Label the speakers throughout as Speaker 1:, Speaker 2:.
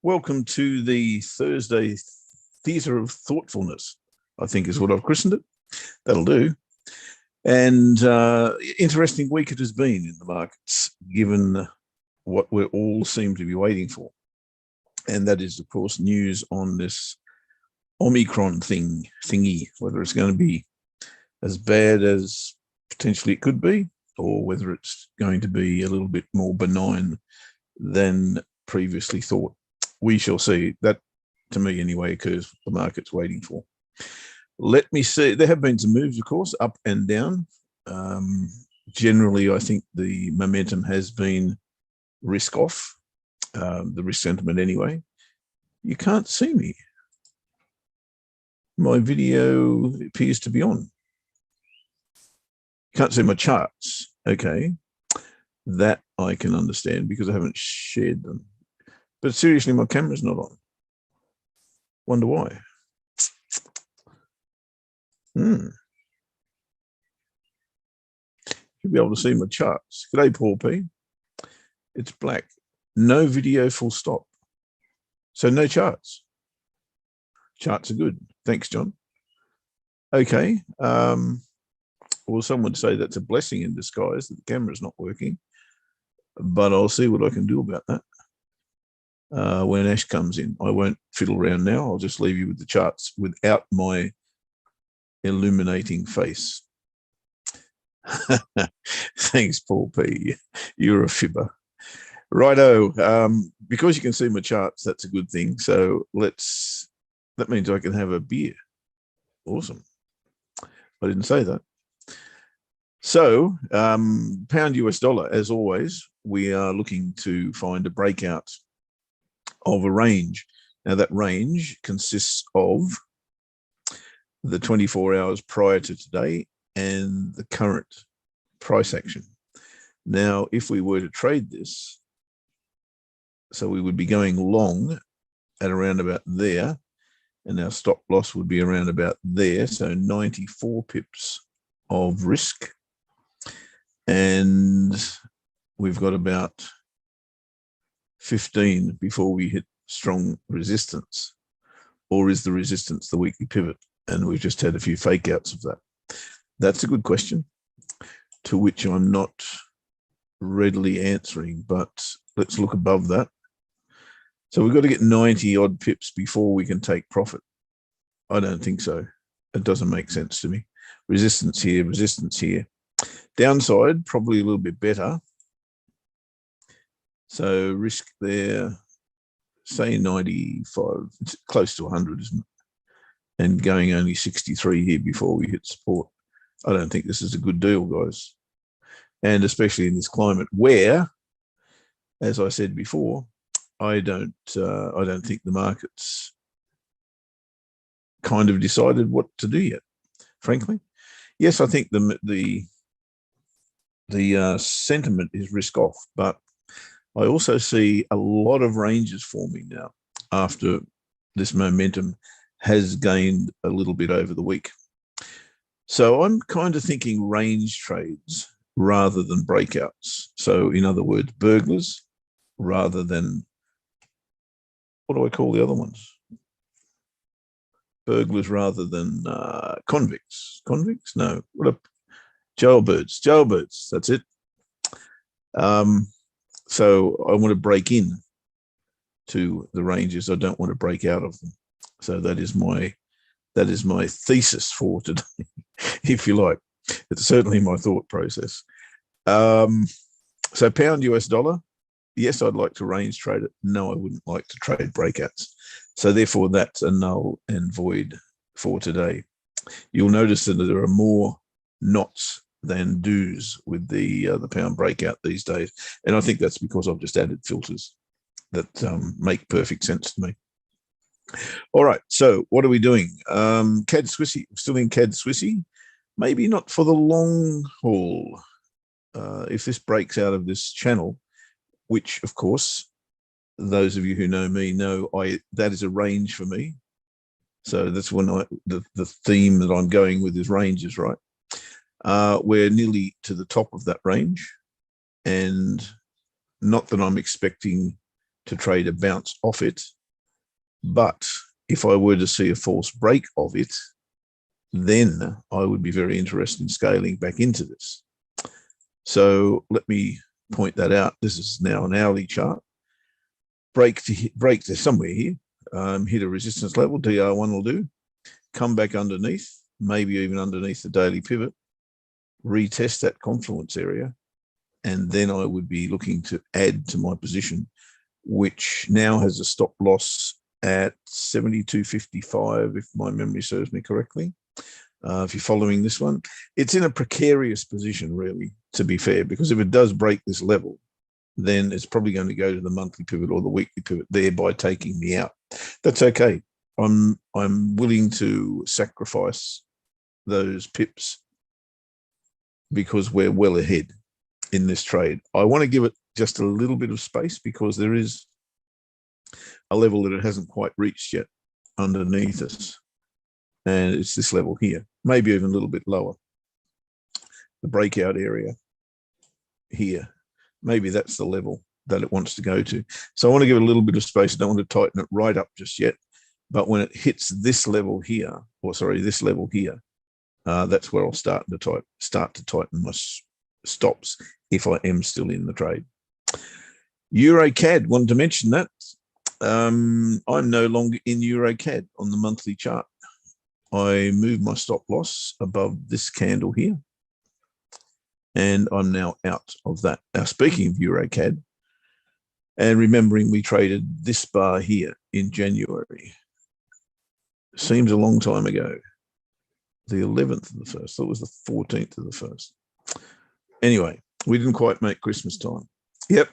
Speaker 1: Welcome to the Thursday Theatre of Thoughtfulness, I think is what I've christened it. That'll do. And interesting week it has been in the markets, given what we all seem to be waiting for. And that is, of course, news on this Omicron thingy, whether it's going to be as bad as potentially it could be, or whether it's going to be a little bit more benign than previously thought. We shall see. That, to me anyway, occurs what the market's waiting for. Let me see. There have been some moves, of course, up and down. Generally, I think the momentum has been risk off, the risk sentiment anyway. You can't see me. My video appears to be on. You can't see my charts. Okay. That I can understand because I haven't shared them. But seriously, my camera's not on. Wonder why. Should be able to see my charts. G'day, Paul P. It's black. No video, full stop. So no charts. Charts are good. Thanks, John. Okay. Well, some would say that's a blessing in disguise that the camera's not working, but I'll see what I can do about that when Ash comes in. I won't fiddle around now. I'll just leave you with the charts without my illuminating face. Thanks, Paul P. You're a fibber. Righto. Because you can see my charts, that's a good thing. So that means I can have a beer. Awesome. I didn't say that. So pound US dollar, as always, we are looking to find a breakout of a range. Now that range consists of the 24 hours prior to today and the current price action. Now, if we were to trade this, so we would be going long at around about there, and our stop loss would be around about there. So 94 pips of risk. And we've got about 15 before we hit strong resistance. Or is the resistance the weekly pivot? And we've just had a few fake outs of that. That's a good question, to which I'm not readily answering, but let's look above that. So we've got to get 90 odd pips before we can take profit. I don't think so. It doesn't make sense to me. Resistance here, resistance here. Downside, probably a little bit better. So risk there, say 95, it's close to 100, isn't it? And going only 63 here before we hit support. I don't think this is a good deal, guys. And especially in this climate where, as I said before, I don't think the market's kind of decided what to do yet, frankly. Yes, I think the sentiment is risk off, but I also see a lot of ranges forming now after this momentum has gained a little bit over the week. So I'm kind of thinking range trades rather than breakouts. So in other words, burglars rather than, what do I call the other ones? Burglars rather than convicts. Convicts? No. What a jailbirds. Jailbirds. That's it. So I want to break in to the ranges. I don't want to break out of them. So that is my thesis for today, if you like. It's certainly my thought process. So pound US dollar. Yes, I'd like to range trade it. No, I wouldn't like to trade breakouts. So therefore, that's a null and void for today. You'll notice that there are more knots than do's with the pound breakout these days. And I think that's because I've just added filters that make perfect sense to me. All right, so what are we doing? CAD Swissy, still in CAD Swissy. Maybe not for the long haul. If this breaks out of this channel, which, of course, those of you who know me know that is a range for me. So that's when the theme that I'm going with is ranges, right? We're nearly to the top of that range, and not that I'm expecting to trade a bounce off it. But if I were to see a false break of it, then I would be very interested in scaling back into this. So let me point that out. This is now an hourly chart. Break to somewhere here. Hit a resistance level, DR1 will do. Come back underneath, maybe even underneath the daily pivot. Retest that confluence area. And then I would be looking to add to my position, which now has a stop loss at 72.55, if my memory serves me correctly. If you're following this one, it's in a precarious position, really, to be fair, because if it does break this level, then it's probably going to go to the monthly pivot or the weekly pivot, thereby taking me out. That's okay. I'm willing to sacrifice those pips because we're well ahead in this trade. I want to give it just a little bit of space because there is a level that it hasn't quite reached yet underneath us. And it's this level here, maybe even a little bit lower. The breakout area here, maybe that's the level that it wants to go to. So I want to give it a little bit of space. I don't want to tighten it right up just yet. But when it hits this level here, or sorry, this level here, that's where I'll start to tighten my stops if I am still in the trade. Euro Cad, wanted to mention that. I'm no longer in Euro Cad on the monthly chart. I moved my stop loss above this candle here, and I'm now out of that. Now, speaking of Euro Cad, and remembering we traded this bar here in January, seems a long time ago. The 11th of the 1st, that was the 14th of the 1st. Anyway, we didn't quite make Christmas time. Yep,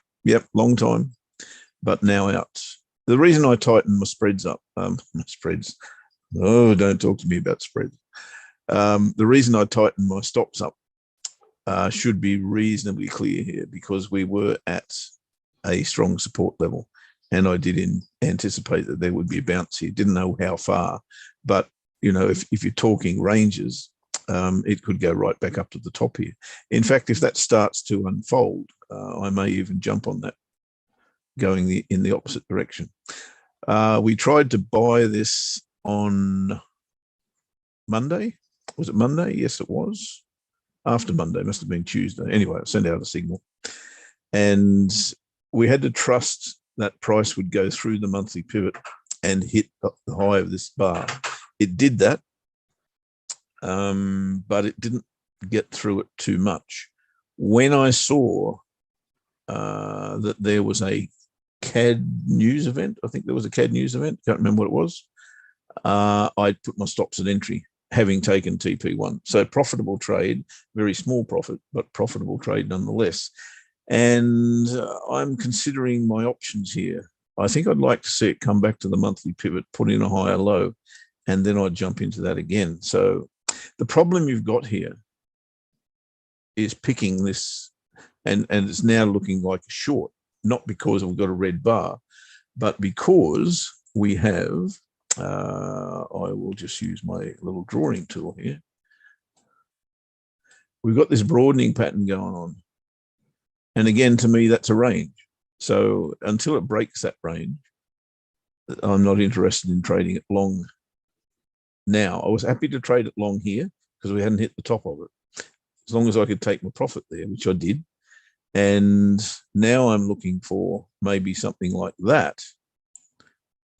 Speaker 1: long time, but now out. The reason I tightened my spreads up, oh, don't talk to me about spreads. The reason I tightened my stops up should be reasonably clear here because we were at a strong support level. And I did anticipate that there would be a bounce here. Didn't know how far, but you know, if you're talking ranges, it could go right back up to the top here. In fact, if that starts to unfold, I may even jump on that, going in the opposite direction. We tried to buy this on Monday. Was it Monday? Yes, it was. After Monday, must have been Tuesday. Anyway, I sent out a signal. And we had to trust that price would go through the monthly pivot and hit the high of this bar. It did that, but it didn't get through it too much. When I saw that there was a CAD news event, I think there was a CAD news event, can't remember what it was, I put my stops at entry, having taken TP1. So profitable trade, very small profit, but profitable trade nonetheless. And I'm considering my options here. I think I'd like to see it come back to the monthly pivot, put in a higher low, and then I'd jump into that again. So the problem you've got here is picking this, and it's now looking like a short, not because we've got a red bar, but because we have, I will just use my little drawing tool here. We've got this broadening pattern going on. And again, to me, that's a range. So until it breaks that range, I'm not interested in trading it long now. I was happy to trade it long here because we hadn't hit the top of it, as long as I could take my profit there, which I did. And now I'm looking for maybe something like that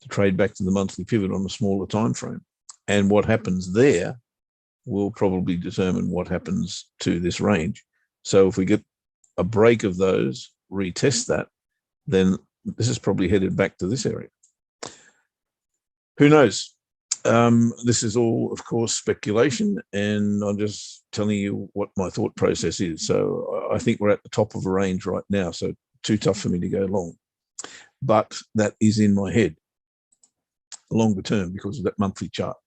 Speaker 1: to trade back to the monthly pivot on a smaller time frame. And what happens there will probably determine what happens to this range. So if we get a break of those, retest that, then this is probably headed back to this area. Who knows? This is all, of course, speculation, and I'm just telling you what my thought process is. So I think we're at the top of a range right now, so too tough for me to go long. But that is in my head longer term because of that monthly chart.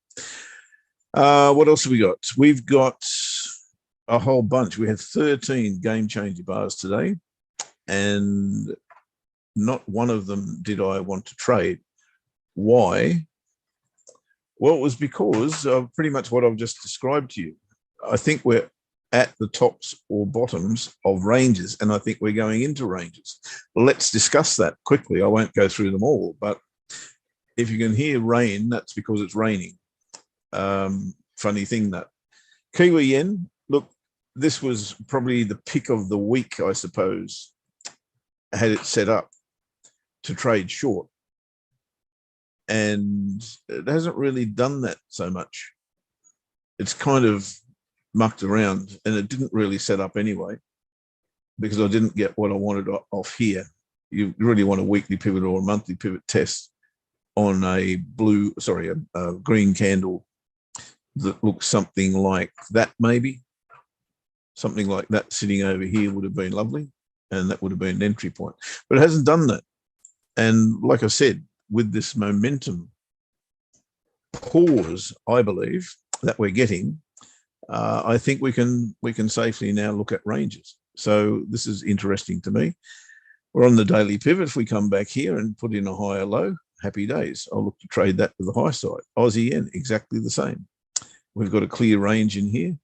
Speaker 1: What else have we got? We've got a whole bunch. We had 13 game changer bars today, and not one of them did I want to trade. Why? Well, it was because of pretty much what I've just described to you. I think we're at the tops or bottoms of ranges, and I think we're going into ranges. Let's discuss that quickly. I won't go through them all, but if you can hear rain, that's because it's raining. Funny thing that. Kiwi Yen, look, this was probably the pick of the week, I suppose, had it set up to trade short. And it hasn't really done that so much. It's kind of mucked around, and it didn't really set up anyway, because I didn't get what I wanted off here. You really want a weekly pivot or a monthly pivot test on a green candle that looks something like that, maybe. Something like that sitting over here would have been lovely, and that would have been an entry point. But it hasn't done that. And like I said, with this momentum pause, I believe, that we're getting, I think we can safely now look at ranges. So this is interesting to me. We're on the daily pivot. If we come back here and put in a higher low, happy days. I'll look to trade that to the high side. Aussie Yen, exactly the same. We've got a clear range in here.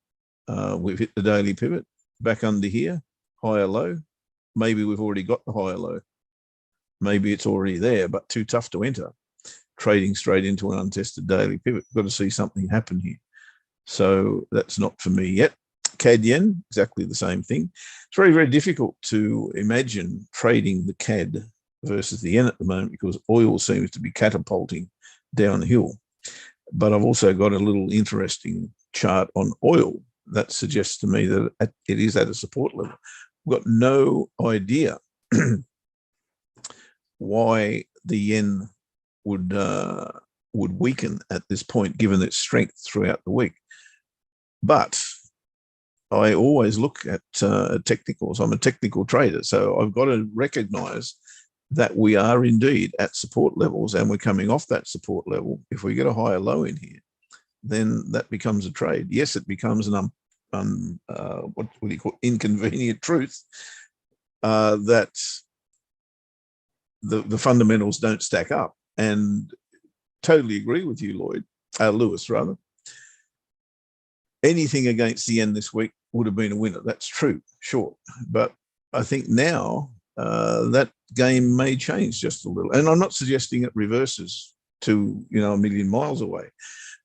Speaker 1: We've hit the daily pivot, back under here, higher low. Maybe we've already got the higher low. Maybe it's already there, but too tough to enter. Trading straight into an untested daily pivot. Got to see something happen here. So that's not for me yet. Cad Yen, exactly the same thing. It's very, very difficult to imagine trading the Cad versus the Yen at the moment, because oil seems to be catapulting downhill. But I've also got a little interesting chart on oil that suggests to me that it is at a support level. I've got no idea why the yen would weaken at this point, given its strength throughout the week. But I always look at technicals. I'm a technical trader, so I've got to recognize that we are indeed at support levels, and we're coming off that support level. If we get a higher low in here, then that becomes a trade. Yes, it becomes an what do you call inconvenient truth that the fundamentals don't stack up. And totally agree with you, Lewis, rather. Anything against the yen this week would have been a winner. That's true, sure. But I think now that game may change just a little. And I'm not suggesting it reverses to, a million miles away.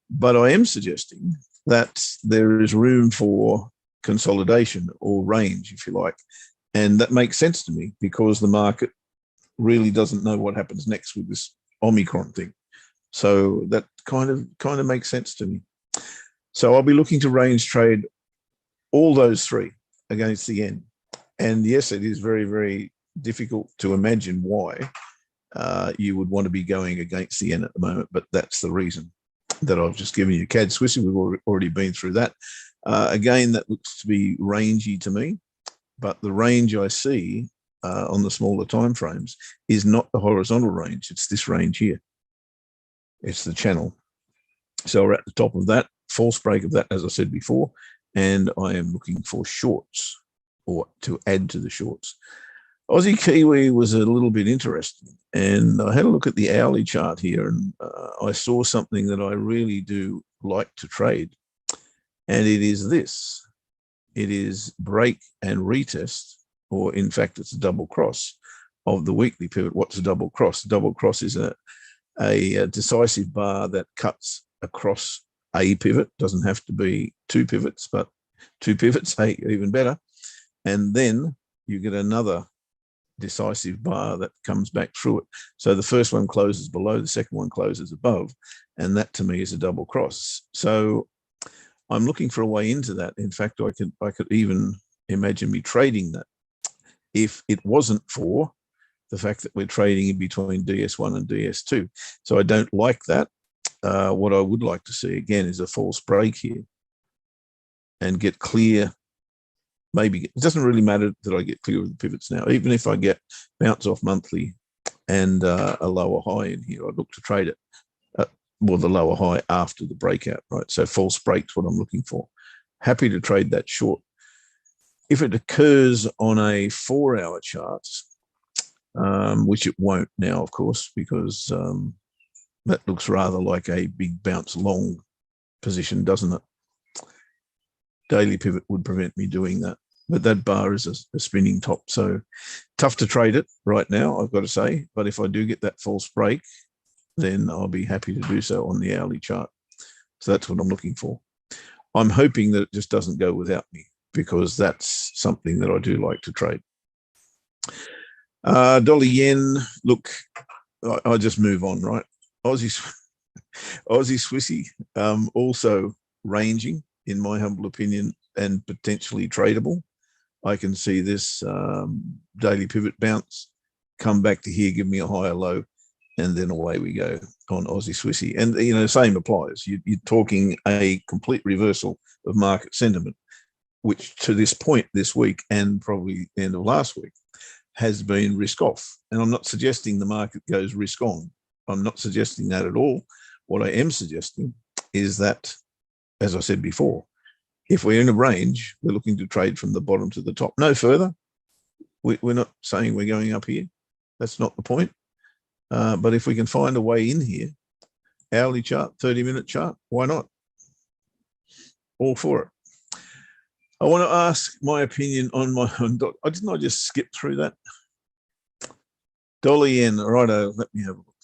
Speaker 1: But I am suggesting that there is room for consolidation or range, if you like. And that makes sense to me, because the market really doesn't know what happens next with this Omicron thing. So that kind of makes sense to me. So I'll be looking to range trade all those three against the yen. And yes, it is very, very difficult to imagine why you would want to be going against the yen at the moment, but that's the reason that I've just given you. CAD Swissie, we've already been through that. Again, that looks to be rangy to me, but the range I see on the smaller time frames is not the horizontal range. It's this range here. It's the channel. So we're at the top of that, false break of that, as I said before, and I am looking for shorts, or to add to the shorts. Aussie Kiwi was a little bit interesting, and I had a look at the hourly chart here, and I saw something that I really do like to trade, and it is this. It is break and retest, or in fact, it's a double cross of the weekly pivot. What's a double cross? A double cross is a decisive bar that cuts across a pivot. Doesn't have to be two pivots, but two pivots, hey, even better. And then you get another decisive bar that comes back through it. So the first one closes below, the second one closes above, and that to me is a double cross. So I'm looking for a way into that. In fact, I could even imagine me trading that if it wasn't for the fact that we're trading in between DS1 and DS2. So I don't like that. What I would like to see again is a false break here and get clear. Maybe it doesn't really matter that I get clear of the pivots now. Even if I get bounce off monthly and a lower high in here, I'd look to trade it. The lower high after the breakout, right? So false breaks, what I'm looking for. Happy to trade that short. If it occurs on a 4-hour chart, which it won't now, of course, because that looks rather like a big bounce long position, doesn't it? daily pivot would prevent me doing that. But that bar is a spinning top, so tough to trade it right now, I've got to say. But if I do get that false break, then I'll be happy to do so on the hourly chart. So that's what I'm looking for. I'm hoping that it just doesn't go without me, because that's something that I do like to trade. Dollar yen, look, I just move on, right? Aussie Swissy, also ranging, in my humble opinion, and potentially tradable. I can see this daily pivot bounce, come back to here, give me a higher low, and then away we go on Aussie Swissy. And, you know, same applies. You're talking a complete reversal of market sentiment, which to this point this week, and probably the end of last week, has been risk off. And I'm not suggesting the market goes risk on. I'm not suggesting that at all. What I am suggesting is that, as I said before, if we're in a range, we're looking to trade from the bottom to the top. No further. We're not saying we're going up here. That's not the point. But if we can find a way in here, hourly chart, 30-minute chart, why not? All for it. I want to ask my opinion on my own. Didn't I just skip through that? Dollar yen, righto, let me have a look.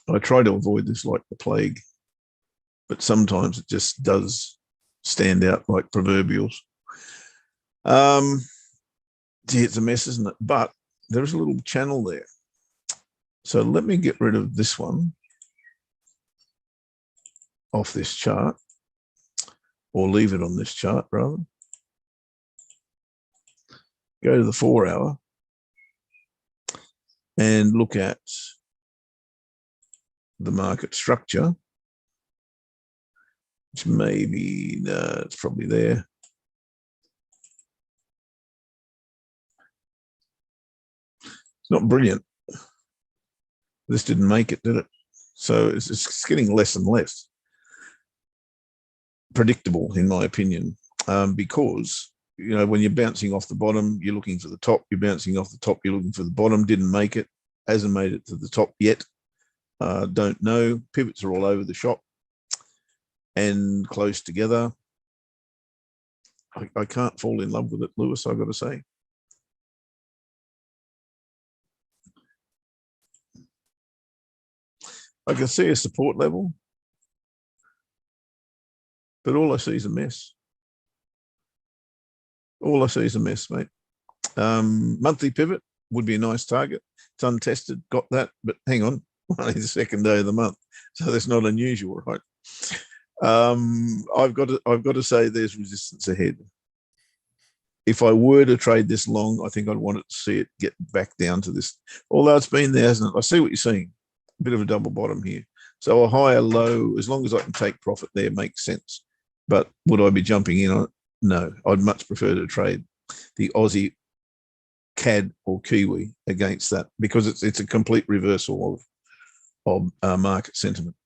Speaker 1: I try to avoid this like the plague, but sometimes it just does stand out like proverbials. It's a mess, isn't it? But there's a little channel there. So let me get rid of this one off this chart, or leave it on this chart rather. Go to the 4 hour and look at the market structure, which maybe, no, it's probably there. It's not brilliant. This didn't make it, did it? So it's getting less and less predictable, in my opinion, because, you know, when you're bouncing off the bottom, you're looking for the top. You're bouncing off the top, you're looking for the bottom. Didn't make it. Hasn't made it to the top yet. Don't know. Pivots are all over the shop and close together. I can't fall in love with it, Lewis, I've got to say. I can see a support level, but all I see is a mess. All I see is a mess, mate. Monthly pivot would be a nice target. It's untested, got that, but hang on, only the second day of the month, so that's not unusual, right? I've got to say there's resistance ahead. If I were to trade this long, I think I'd want to see it get back down to this, although it's been there, hasn't it? I see what you're seeing. A bit of a double bottom here. So a higher low, as long as I can take profit there, makes sense. But would I be jumping in on it? No, I'd much prefer to trade the Aussie CAD or Kiwi against that, because it's a complete reversal of market sentiment.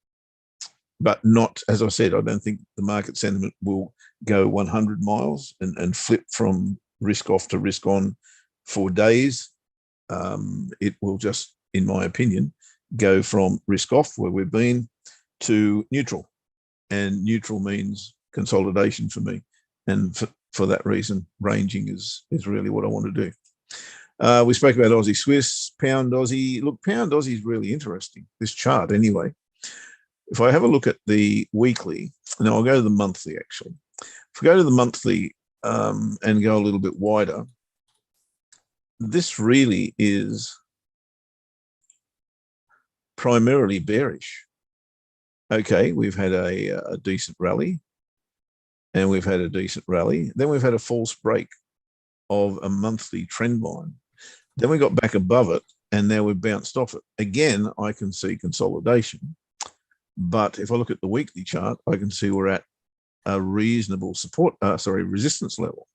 Speaker 1: But not, as I said, I don't think the market sentiment will go 100 miles and flip from risk off to risk on for days. It will just, in my opinion, go from risk off, where we've been, to neutral. And neutral means consolidation for me. And for that reason, ranging is really what I want to do. We spoke about Aussie Swiss, pound Aussie. Look, pound Aussie is really interesting, this chart anyway. If I have a look at the weekly, now I'll go to the monthly actually. If we go to the monthly and go a little bit wider, this really is primarily bearish. Okay, we've had a decent rally, and we've had a decent rally. Then we've had a false break of a monthly trend line. Then we got back above it, and now we've bounced off it. Again, I can see consolidation. But if I look at the weekly chart, I can see we're at a reasonable resistance level.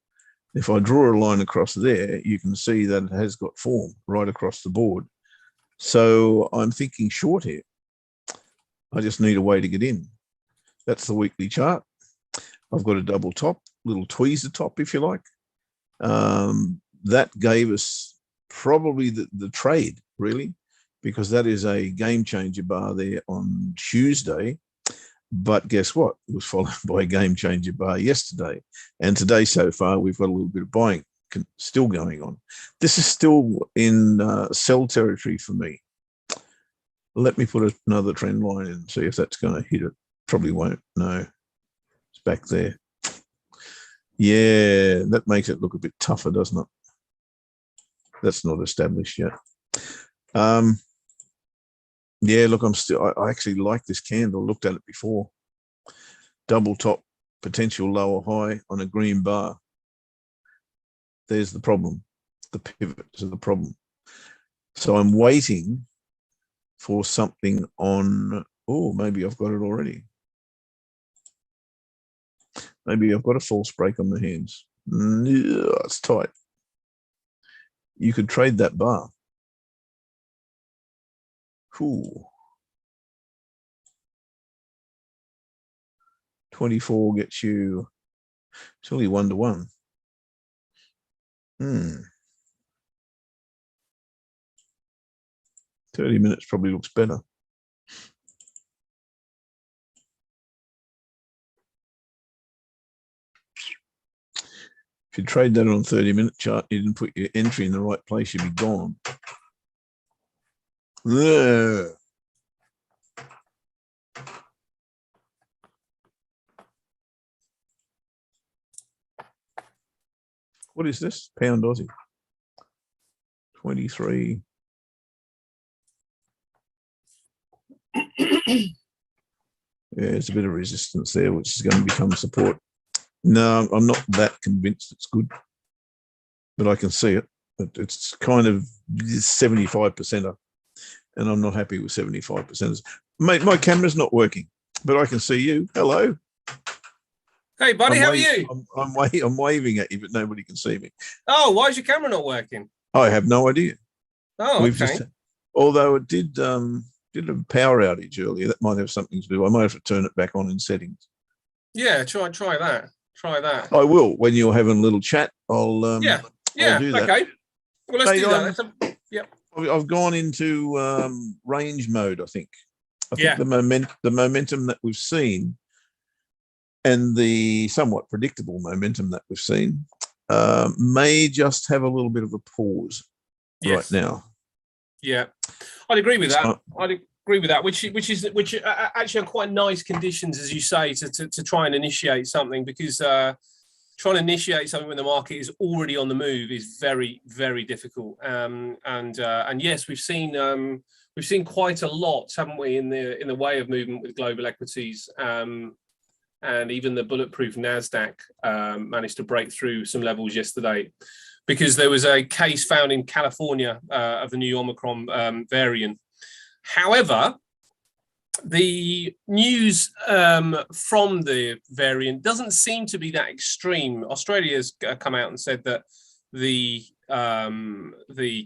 Speaker 1: If I draw a line across there, you can see that it has got form right across the board. So I'm thinking short here. I just need a way to get in. That's the weekly chart. I've got a double top, little tweezer top, if you like. That gave us probably the trade, really, because that is a game changer bar there on Tuesday. But guess what? It was followed by a game changer bar yesterday. And today, so far, we've got a little bit of buying still going on. This is still in sell territory for me. Let me put another trend line in and see if that's going to hit it. Probably won't. No, it's back there. Yeah, that makes it look a bit tougher, doesn't it? That's not established yet. Yeah, look, I actually like this candle. Looked at it before. Double top, potential lower high on a green bar. There's the problem. The pivots are the problem. So I'm waiting for something on, oh, maybe I've got it already. Maybe I've got a false break on the hands. Yeah, it's tight. You could trade that bar. Cool. 24 gets you, it's only 1-to-1. 30 minutes probably looks better. If you trade that on 30-minute chart, you didn't put your entry in the right place, you'd be gone. Yeah. What is this? Pound Aussie. 23. Yeah, there's a bit of resistance there, which is going to become support. No, I'm not that convinced it's good, but I can see it. It's kind of 75%, and I'm not happy with 75%. My camera's not working, but I can see you. Hello.
Speaker 2: Hey, buddy, how are you?
Speaker 1: I'm waving at you, but nobody can see me.
Speaker 2: Oh, why is your camera not working?
Speaker 1: I have no idea.
Speaker 2: Oh, okay.
Speaker 1: Although it did a power outage earlier. That might have something to do. I might have to turn it back on in settings.
Speaker 2: Yeah, try that. Try that.
Speaker 1: I will. When you're having a little chat, I'll do that.
Speaker 2: Okay. Well, let's do that. Yep.
Speaker 1: I've gone into range mode, I think. I think the momentum that we've seen and the somewhat predictable momentum that we've seen may just have a little bit of a pause right now.
Speaker 2: Yeah, I'd agree with that. I'd agree with that, which actually are quite nice conditions, as you say, to try and initiate something, because trying to initiate something when the market is already on the move is very, very difficult. And yes, we've seen quite a lot, haven't we, in the way of movement with global equities. And even the bulletproof NASDAQ managed to break through some levels yesterday, because there was a case found in California of the new Omicron variant. However, the news from the variant doesn't seem to be that extreme. Australia's come out and said that the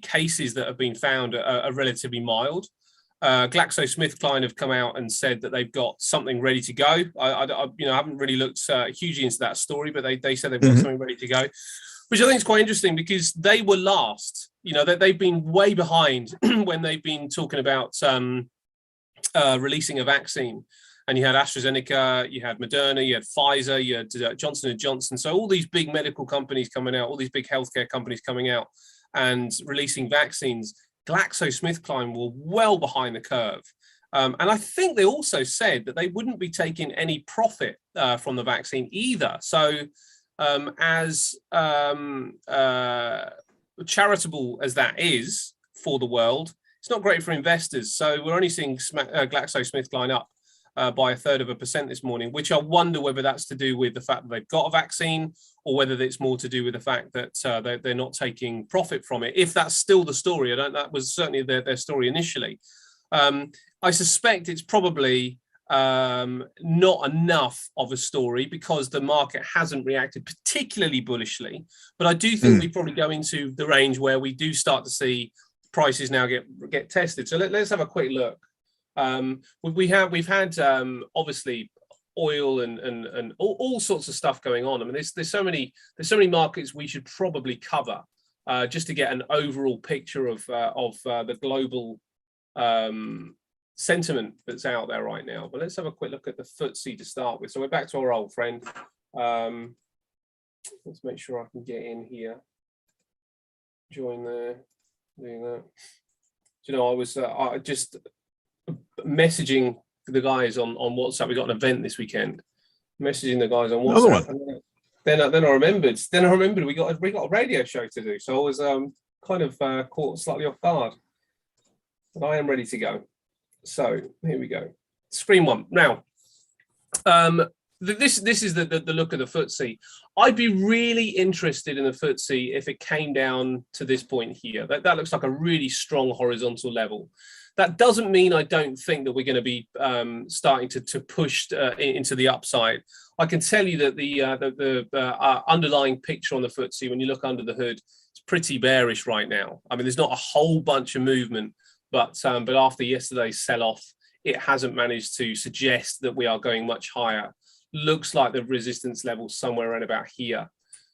Speaker 2: cases that have been found are relatively mild. GlaxoSmithKline have come out and said that they've got something ready to go. I haven't really looked hugely into that story, but they said they've got something ready to go, which I think is quite interesting, because they were last. They've been way behind when they've been talking about releasing a vaccine. And you had AstraZeneca, you had Moderna, you had Pfizer, you had Johnson & Johnson. So all these big medical companies coming out, all these big healthcare companies coming out and releasing vaccines. GlaxoSmithKline were well behind the curve. And I think they also said that they wouldn't be taking any profit from the vaccine either. So as charitable as that is for the world, it's not great for investors. So we're only seeing GlaxoSmithKline up by 1/3% this morning, which I wonder whether that's to do with the fact that they've got a vaccine, or whether it's more to do with the fact that they're not taking profit from it. If that's still the story, that was certainly their story initially. I suspect it's probably not enough of a story, because the market hasn't reacted particularly bullishly. But I do think we probably go into the range where we do start to see prices now get tested. So let's have a quick look. We've had obviously oil and all sorts of stuff going on. I mean, there's so many markets we should probably cover just to get an overall picture of the global sentiment that's out there right now. But let's have a quick look at the FTSE to start with. So we're back to our old friend. Let's make sure I can get in here. Join there, doing that. You know, I was just messaging the guys on WhatsApp. We got an event this weekend. Messaging the guys on WhatsApp. Then I remembered. We got a radio show to do. So I was kind of caught slightly off guard. But I am ready to go. So here we go. Screen one now. This is the look of the FTSE. I'd be really interested in the FTSE if it came down to this point here. That looks like a really strong horizontal level. That doesn't mean I don't think that we're going to be starting to push into the upside. I can tell you that the underlying picture on the FTSE, when you look under the hood, it's pretty bearish right now. I mean, there's not a whole bunch of movement, but after yesterday's sell-off, it hasn't managed to suggest that we are going much higher. Looks like the resistance level somewhere around about here.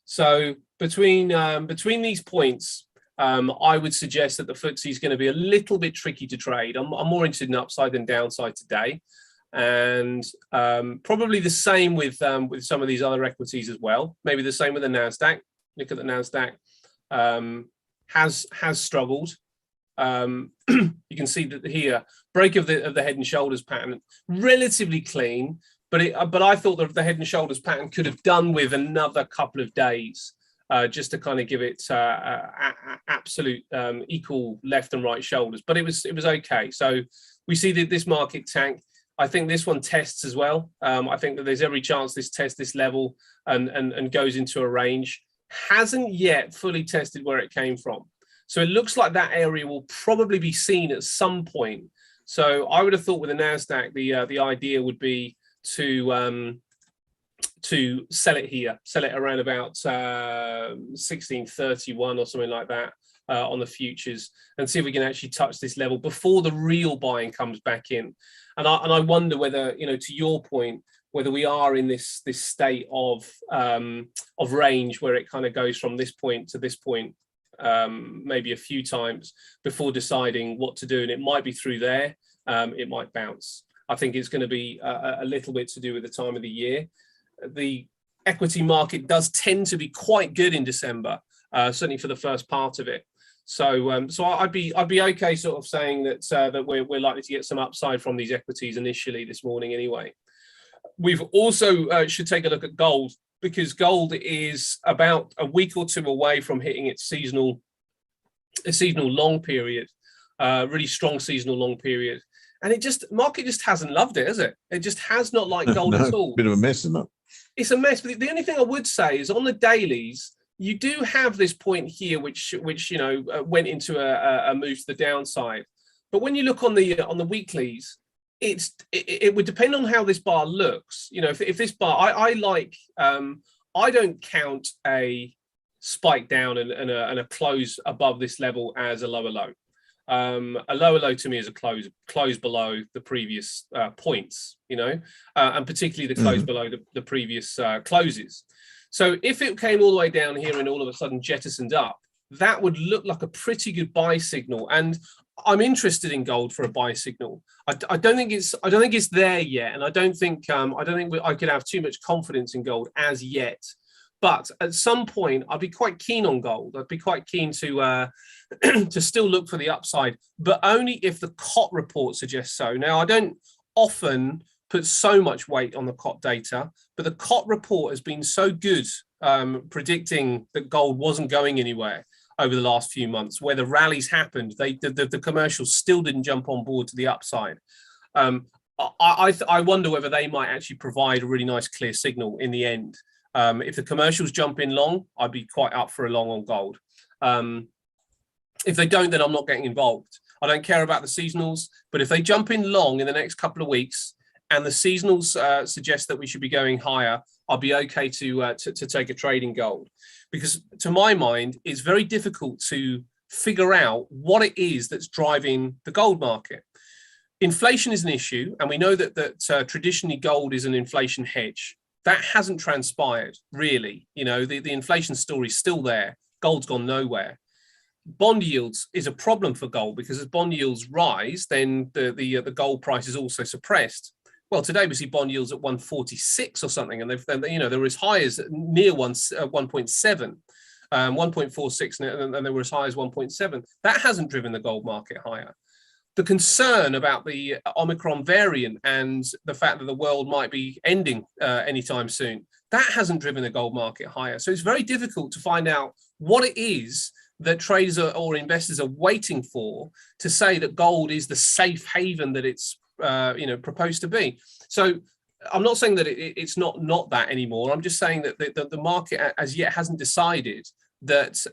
Speaker 2: So between these points, I would suggest that the FTSE is going to be a little bit tricky to trade. I'm more interested in upside than downside today, and probably the same with some of these other equities as well. Maybe the same with the Nasdaq. Look at the Nasdaq, has struggled. You can see that here, break of the head and shoulders pattern, relatively clean. But I thought that the head and shoulders pattern could have done with another couple of days, just to kind of give it absolute equal left and right shoulders. But it was okay. So we see that this market tank. I think this one tests as well. I think that there's every chance this tests this level and goes into a range. Hasn't yet fully tested where it came from. So it looks like that area will probably be seen at some point. So I would have thought with the Nasdaq, the idea would be to sell it here, sell it around about 1631 or something like that on the futures, and see if we can actually touch this level before the real buying comes back in. And I wonder whether, you know, to your point, whether we are in this state of range where it kind of goes from this point to this point, maybe a few times before deciding what to do. And it might be through there, it might bounce. I think it's going to be a little bit to do with the time of the year. The equity market does tend to be quite good in December, certainly for the first part of it. So I'd be okay sort of saying that that we're likely to get some upside from these equities initially this morning anyway. We've also should take a look at gold, because gold is about a week or two away from hitting its seasonal long period, really strong seasonal long period. And market just hasn't loved it, has it? It just has not liked gold at all.
Speaker 1: Bit of a mess, isn't it?
Speaker 2: It's a mess. But the only thing I would say is on the dailies, you do have this point here, which you know went into a move to the downside. But when you look on the weeklies, it would depend on how this bar looks. You know, if this bar, I don't count a spike down and a close above this level as a lower low. A lower low to me is a close below the previous points, you know, and particularly the close below the previous closes. So if it came all the way down here and all of a sudden jettisoned up, that would look like a pretty good buy signal. And I'm interested in gold for a buy signal. I don't think it's there yet, and I don't think I could have too much confidence in gold as yet. But at some point, I'd be quite keen on gold. I'd be quite keen to to still look for the upside, but only if the COT report suggests so. Now, I don't often put so much weight on the COT data, but the COT report has been so good predicting that gold wasn't going anywhere over the last few months. Where the rallies happened, the commercials still didn't jump on board to the upside. I wonder whether they might actually provide a really nice clear signal in the end. If the commercials jump in long, I'd be quite up for a long on gold. If they don't, then I'm not getting involved. I don't care about the seasonals, but if they jump in long in the next couple of weeks and the seasonals suggest that we should be going higher, I'll be okay to take a trade in gold. Because to my mind, it's very difficult to figure out what it is that's driving the gold market. Inflation is an issue, and we know that traditionally gold is an inflation hedge. That hasn't transpired, really. You know, the inflation story is still there. Gold's gone nowhere. bond yields is a problem for gold, because as bond yields rise, then the gold price is also suppressed. Well, today we see bond yields at 146 or something, and they were as high as near 1.7, 1.46, and they were as high as 1.7. That hasn't driven the gold market higher. The concern about the Omicron variant and the fact that the world might be ending anytime soon, that hasn't driven the gold market higher. So it's very difficult to find out what it is that traders or investors are waiting for to say that gold is the safe haven that it's proposed to be. So I'm not saying that it's not that anymore. I'm just saying that the market as yet hasn't decided that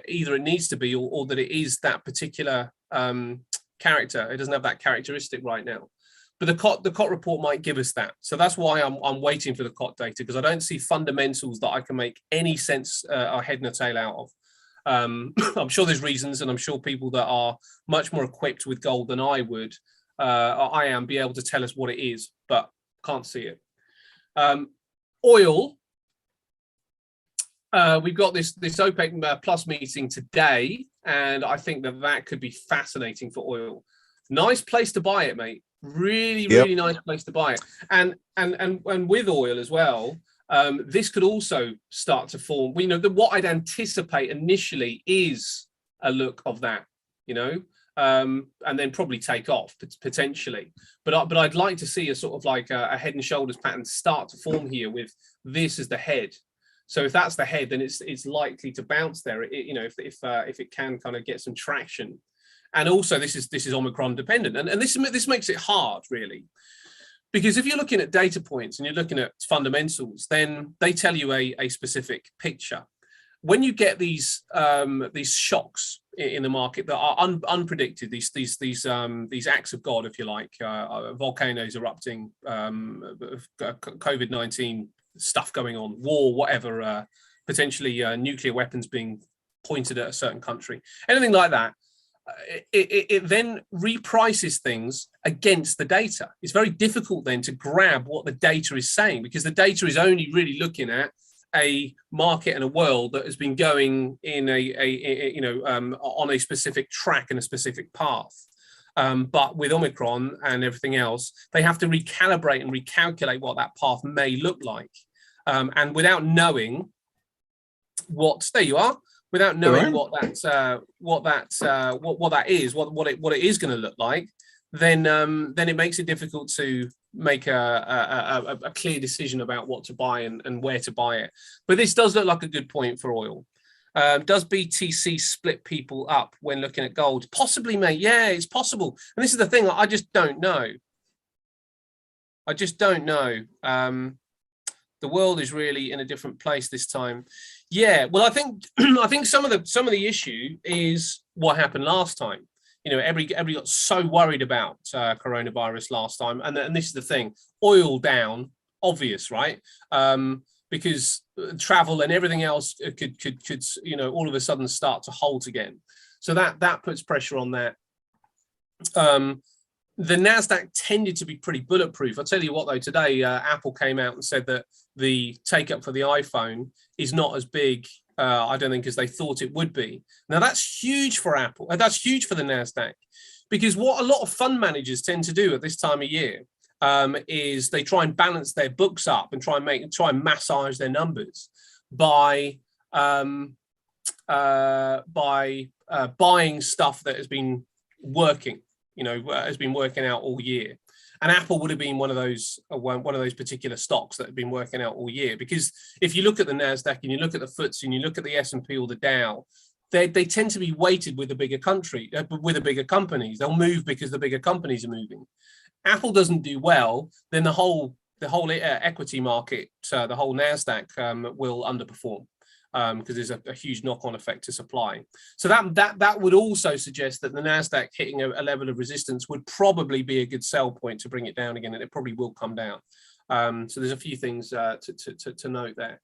Speaker 2: either it needs to be or that it is that particular character. It doesn't have that characteristic right now. But the COT report might give us that. So that's why I'm waiting for the COT data, because I don't see fundamentals that I can make any sense or head nor tail out of. I'm sure there's reasons, and I'm sure people that are much more equipped with gold than I am, be able to tell us what it is, but can't see it. Oil. We've got this OPEC plus meeting today, and I think that could be fascinating for oil. Nice place to buy it, mate. Really nice place to buy it. And with oil as well, this could also start to form. We know that what I'd anticipate initially is a look of that, and then probably take off potentially. But I'd like to see a sort of like a head and shoulders pattern start to form here with this as the head. So if that's the head, then it's likely to bounce there. If it can kind of get some traction. And also this is Omicron dependent, and this makes it hard, really, because if you're looking at data points and you're looking at fundamentals, then they tell you a specific picture. When you get these shocks in the market that are unpredicted, these acts of God, if you like, volcanoes erupting, COVID-19 stuff going on, war, whatever, potentially nuclear weapons being pointed at a certain country, anything like that. It then reprices things against the data. It's very difficult then to grab what the data is saying, because the data is only really looking at a market and a world that has been going in on a specific track and a specific path. But with Omicron and everything else, they have to recalibrate and recalculate what that path may look like. And without knowing there you are. Without knowing what that is, what it is going to look like, then it makes it difficult to make a clear decision about what to buy and where to buy it. But this does look like a good point for oil. Does BTC split people up when looking at gold? Possibly, mate. Yeah, it's possible. And this is the thing. I just don't know. The world is really in a different place this time. Yeah, well, I think some of the issue is what happened last time. Everybody got so worried about coronavirus last time, and this is the thing: oil down, obvious, right? Because travel and everything else could all of a sudden start to halt again. So that puts pressure on that. The NASDAQ tended to be pretty bulletproof. I'll tell you what, though, today Apple came out and said that the take-up for the iPhone is not as big, I don't think, as they thought it would be. Now, that's huge for Apple. That's huge for the NASDAQ, because what a lot of fund managers tend to do at this time of year is they try and balance their books up and try and massage their numbers by buying stuff that has been working. Has been working out all year, and Apple would have been one of those particular stocks that have been working out all year. Because if you look at the Nasdaq and you look at the FTSE and you look at the S&P or the Dow, they tend to be weighted with the bigger companies. They'll move because the bigger companies are moving. Apple doesn't do well, then the whole equity market, the whole Nasdaq will underperform. Because there's a huge knock-on effect to supply. So that would also suggest that the NASDAQ hitting a level of resistance would probably be a good sell point to bring it down again, and it probably will come down. So there's a few things to note there.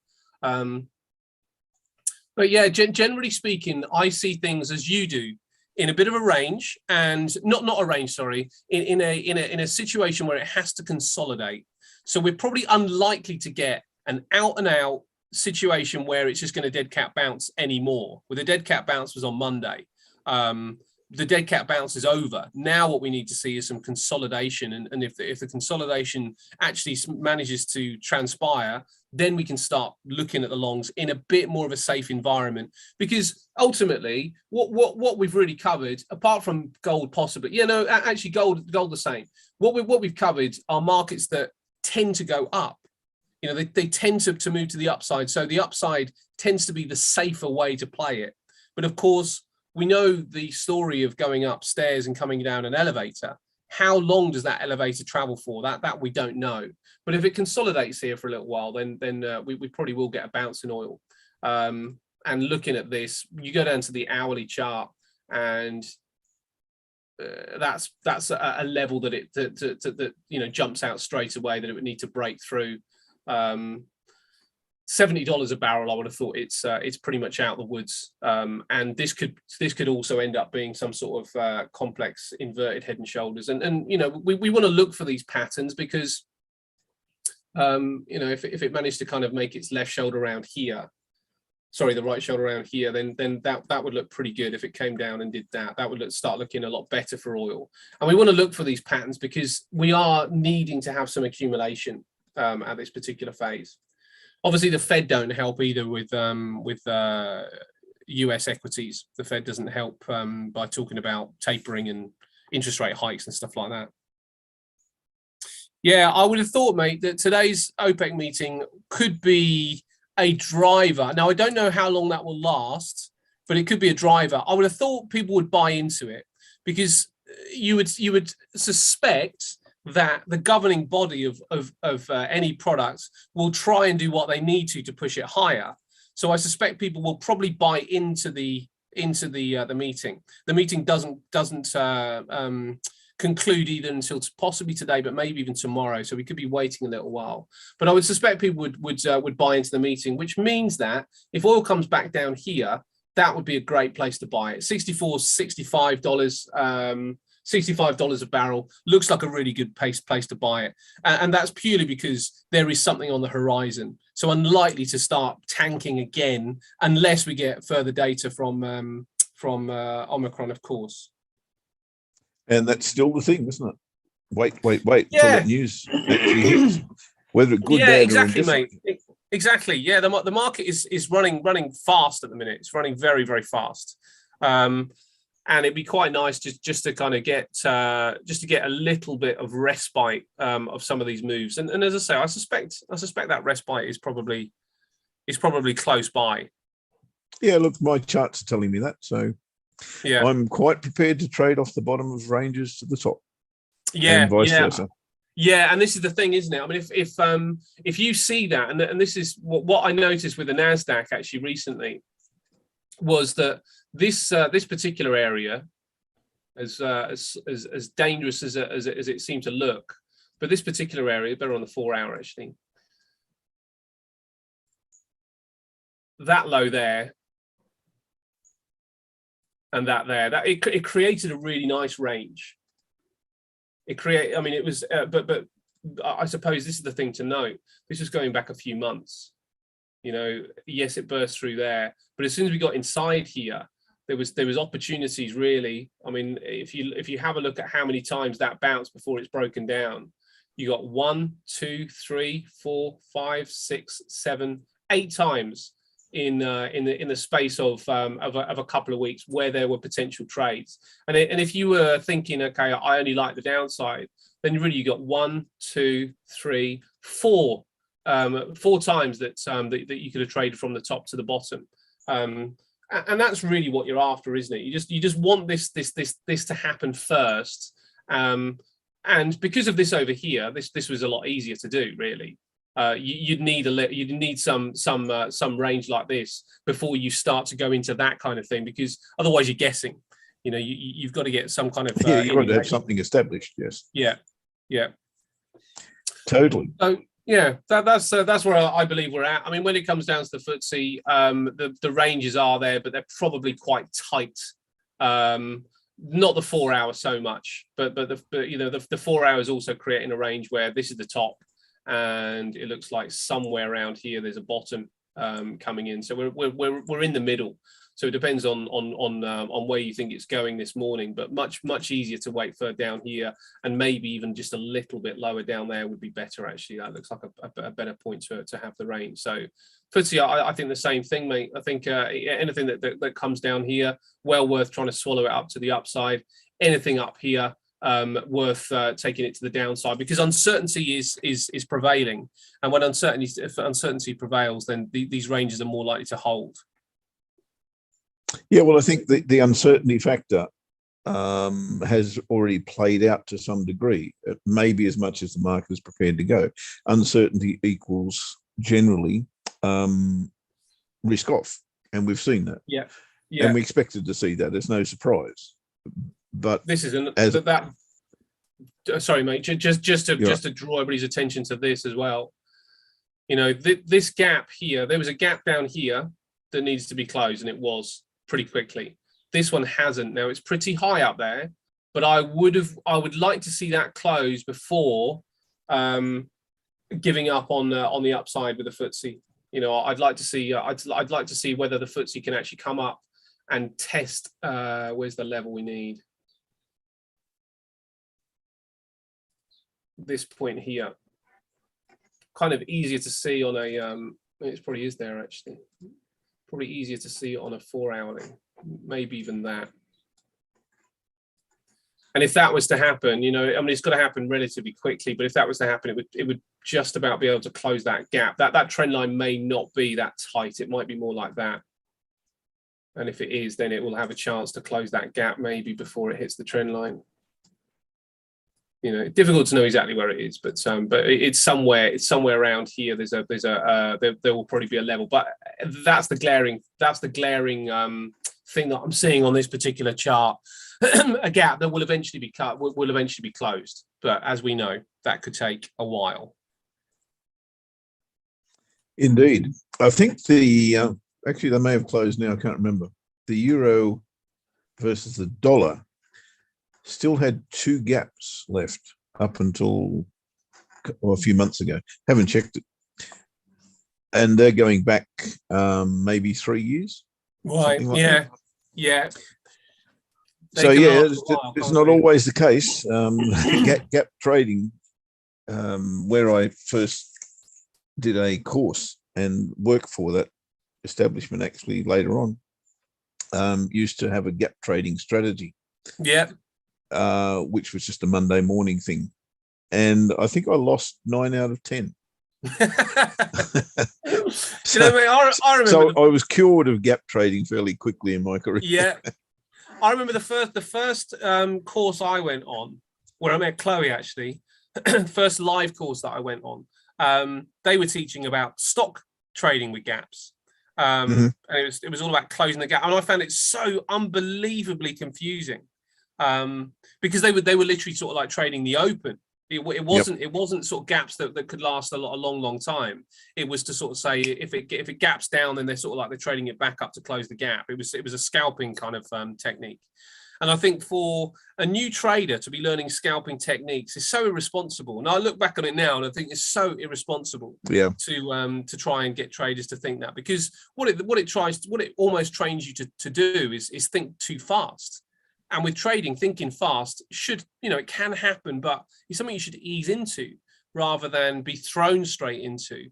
Speaker 2: But yeah, generally speaking, I see things as you do, in a bit of a range, and not a range, sorry, in a situation where it has to consolidate. So we're probably unlikely to get an out-and-out situation where it's just going to dead cat bounce anymore. Well, the dead cat bounce was on Monday. The dead cat bounce is over. Now what we need to see is some consolidation. And if the consolidation actually manages to transpire, then we can start looking at the longs in a bit more of a safe environment. Because ultimately, what we've really covered, apart from gold possibly, actually gold the same. What we've covered are markets that tend to go up. They tend to move to the upside. So the upside tends to be the safer way to play it. But of course, we know the story of going upstairs and coming down an elevator. How long does that elevator travel for? That we don't know. But if it consolidates here for a little while, then we probably will get a bounce in oil. And looking at this, you go down to the hourly chart, and that's a level that jumps out straight away that it would need to break through. $70 a barrel, I would have thought it's pretty much out the woods, and this could also end up being some sort of complex inverted head and shoulders, and we want to look for these patterns because if it managed to kind of make its left shoulder around here, the right shoulder around here, then that would look pretty good. If it came down and did that would start looking a lot better for oil. And we want to look for these patterns because we are needing to have some accumulation at this particular phase. Obviously, the Fed don't help either with US equities. The Fed doesn't help by talking about tapering and interest rate hikes and stuff like that. Yeah, I would have thought, mate, that today's OPEC meeting could be a driver. Now, I don't know how long that will last, but it could be a driver. I would have thought people would buy into it because you would suspect that the governing body of any product will try and do what they need to push it higher. So I suspect people will probably buy into the meeting. The meeting doesn't conclude either until possibly today, but maybe even tomorrow. So we could be waiting a little while. But I would suspect people would buy into the meeting, which means that if oil comes back down here, that would be a great place to buy it. $65. $65 a barrel looks like a really good place to buy it. And that's purely because there is something on the horizon. So unlikely to start tanking again unless we get further data from Omicron, of course.
Speaker 1: And that's still the thing, isn't it? Wait until
Speaker 2: Yeah.
Speaker 1: that news actually hits. Whether it's good, bad,
Speaker 2: exactly,
Speaker 1: or indifferent.
Speaker 2: mate. Exactly. Yeah, the market is running fast at the minute. It's running very, very fast. And it'd be quite nice just to kind of get a little bit of respite of some of these moves. And as I say, I suspect that respite is probably close by.
Speaker 1: Yeah, look, my charts are telling me that. So
Speaker 2: yeah,
Speaker 1: I'm quite prepared to trade off the bottom of ranges to the top.
Speaker 2: Yeah,
Speaker 1: and vice versa.
Speaker 2: Yeah, and this is the thing, isn't it? I mean, if you see that, and this is what I noticed with the Nasdaq actually recently, was that this particular area, as dangerous as it seemed to look, but this particular area, better on the 4 hour actually, that low there and that there, that it created a really nice range. I mean, it was, but I suppose this is the thing to note. This is going back a few months. Yes, it burst through there, but as soon as we got inside here, there was opportunities really. I mean, if you have a look at how many times that bounced before it's broken down, you got 1, 2, 3, 4, 5, 6, 7, 8 times in the space of a couple of weeks where there were potential trades. And if you were thinking, okay, I only like the downside, then really you got 1, 2, 3, 4 times that you could have traded from the top to the bottom. And that's really what you're after, isn't it? You just want this to happen first. And because of this over here, this was a lot easier to do, really. You'd need some range like this before you start to go into that kind of thing, because otherwise you're guessing. You've got to get some kind of
Speaker 1: you've got to have something established. Yes.
Speaker 2: Yeah.
Speaker 1: Totally.
Speaker 2: So yeah, that's where I believe we're at. I mean, when it comes down to the FTSE, the ranges are there, but they're probably quite tight. Not the 4 hour so much, but the 4 hours also creating a range where this is the top. And it looks like somewhere around here there's a bottom. coming in. So we're in the middle. So it depends on where you think it's going this morning, but much easier to wait further down here, and maybe even just a little bit lower down there would be better. Actually, that looks like a better point to have the range. So FTSE, I think the same thing, mate. I think anything that comes down here, well worth trying to swallow it up to the upside. Anything up here, worth taking it to the downside, because uncertainty is prevailing, and when uncertainty prevails, then these ranges are more likely to hold.
Speaker 1: Yeah, well, I think the uncertainty factor has already played out to some degree, maybe as much as the market is prepared to go. Uncertainty equals generally risk off, and we've seen that.
Speaker 2: Yeah.
Speaker 1: And we expected to see that. It's no surprise. But
Speaker 2: this isn't sorry, mate. Just to draw everybody's attention to this as well. You know, this gap here, there was a gap down here that needs to be closed, and it was pretty quickly. This one hasn't. Now it's pretty high up there, but I would like to see that close before giving up on the upside with the FTSE. You know, I'd like to see I'd like to see whether the FTSE can actually come up and test where's the level we need. This point here, kind of easier to see on a it probably is there actually. Probably easier to see on a 4-hourly, maybe even that. And if that was to happen, you know, I mean, it's got to happen relatively quickly, but if that was to happen, it would just about be able to close that gap. That trend line may not be that tight. It might be more like that. And if it is, then it will have a chance to close that gap maybe before it hits the trend line. You know, difficult to know exactly where it is, but it's somewhere around here. There will probably be a level, but that's the glaring thing that I'm seeing on this particular chart. A gap that will eventually be cut, will eventually be closed, but as we know, that could take a while.
Speaker 1: Indeed, I think actually they may have closed now. I can't remember. The euro versus the dollar still had 2 gaps left up until a few months ago. Haven't checked it. And they're going back maybe 3 years.
Speaker 2: Right, like that. Yeah.
Speaker 1: So, yeah, it's not always the case. Gap trading, where I first did a course and worked for that establishment actually later on, used to have a gap trading strategy. Yeah. Which was just a Monday morning thing. And I think I lost 9 out of 10. So I was cured of gap trading fairly quickly in my career.
Speaker 2: Yeah. I remember the first course I went on, where I met Chloe actually, first live course that I went on. They were teaching about stock trading with gaps. And it was all about closing the gap. And I found it so unbelievably confusing. Because they were literally sort of like trading the open. It wasn't sort of gaps that could last a long time. It was to sort of say if it gaps down, then they're sort of like they're trading it back up to close the gap. It was a scalping kind of technique. And I think for a new trader to be learning scalping techniques is so irresponsible. And I look back on it now and I think it's so irresponsible to try and get traders to think that, because what it almost trains you to do is think too fast. And with trading, thinking fast it can happen, but it's something you should ease into rather than be thrown straight into,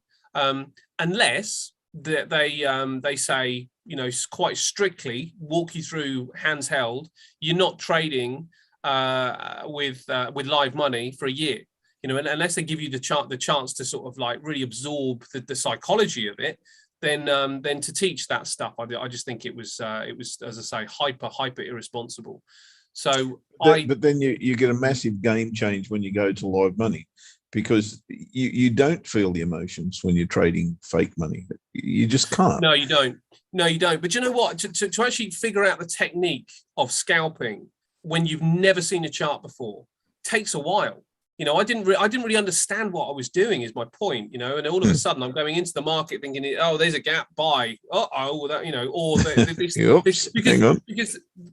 Speaker 2: unless they say, quite strictly, walk you through hands held. You're not trading with live money for a year, and unless they give you the chance to sort of like really absorb the psychology of it. Then to teach that stuff, I just think it was, as I say, hyper irresponsible. So
Speaker 1: but then you get a massive game change when you go to live money, because you don't feel the emotions when you're trading fake money. You just can't.
Speaker 2: No, you don't. But you know what? To actually figure out the technique of scalping when you've never seen a chart before takes a while. I didn't really understand what I was doing, is my point, and all of a sudden I'm going into the market thinking, oh, there's a gap, buy. Because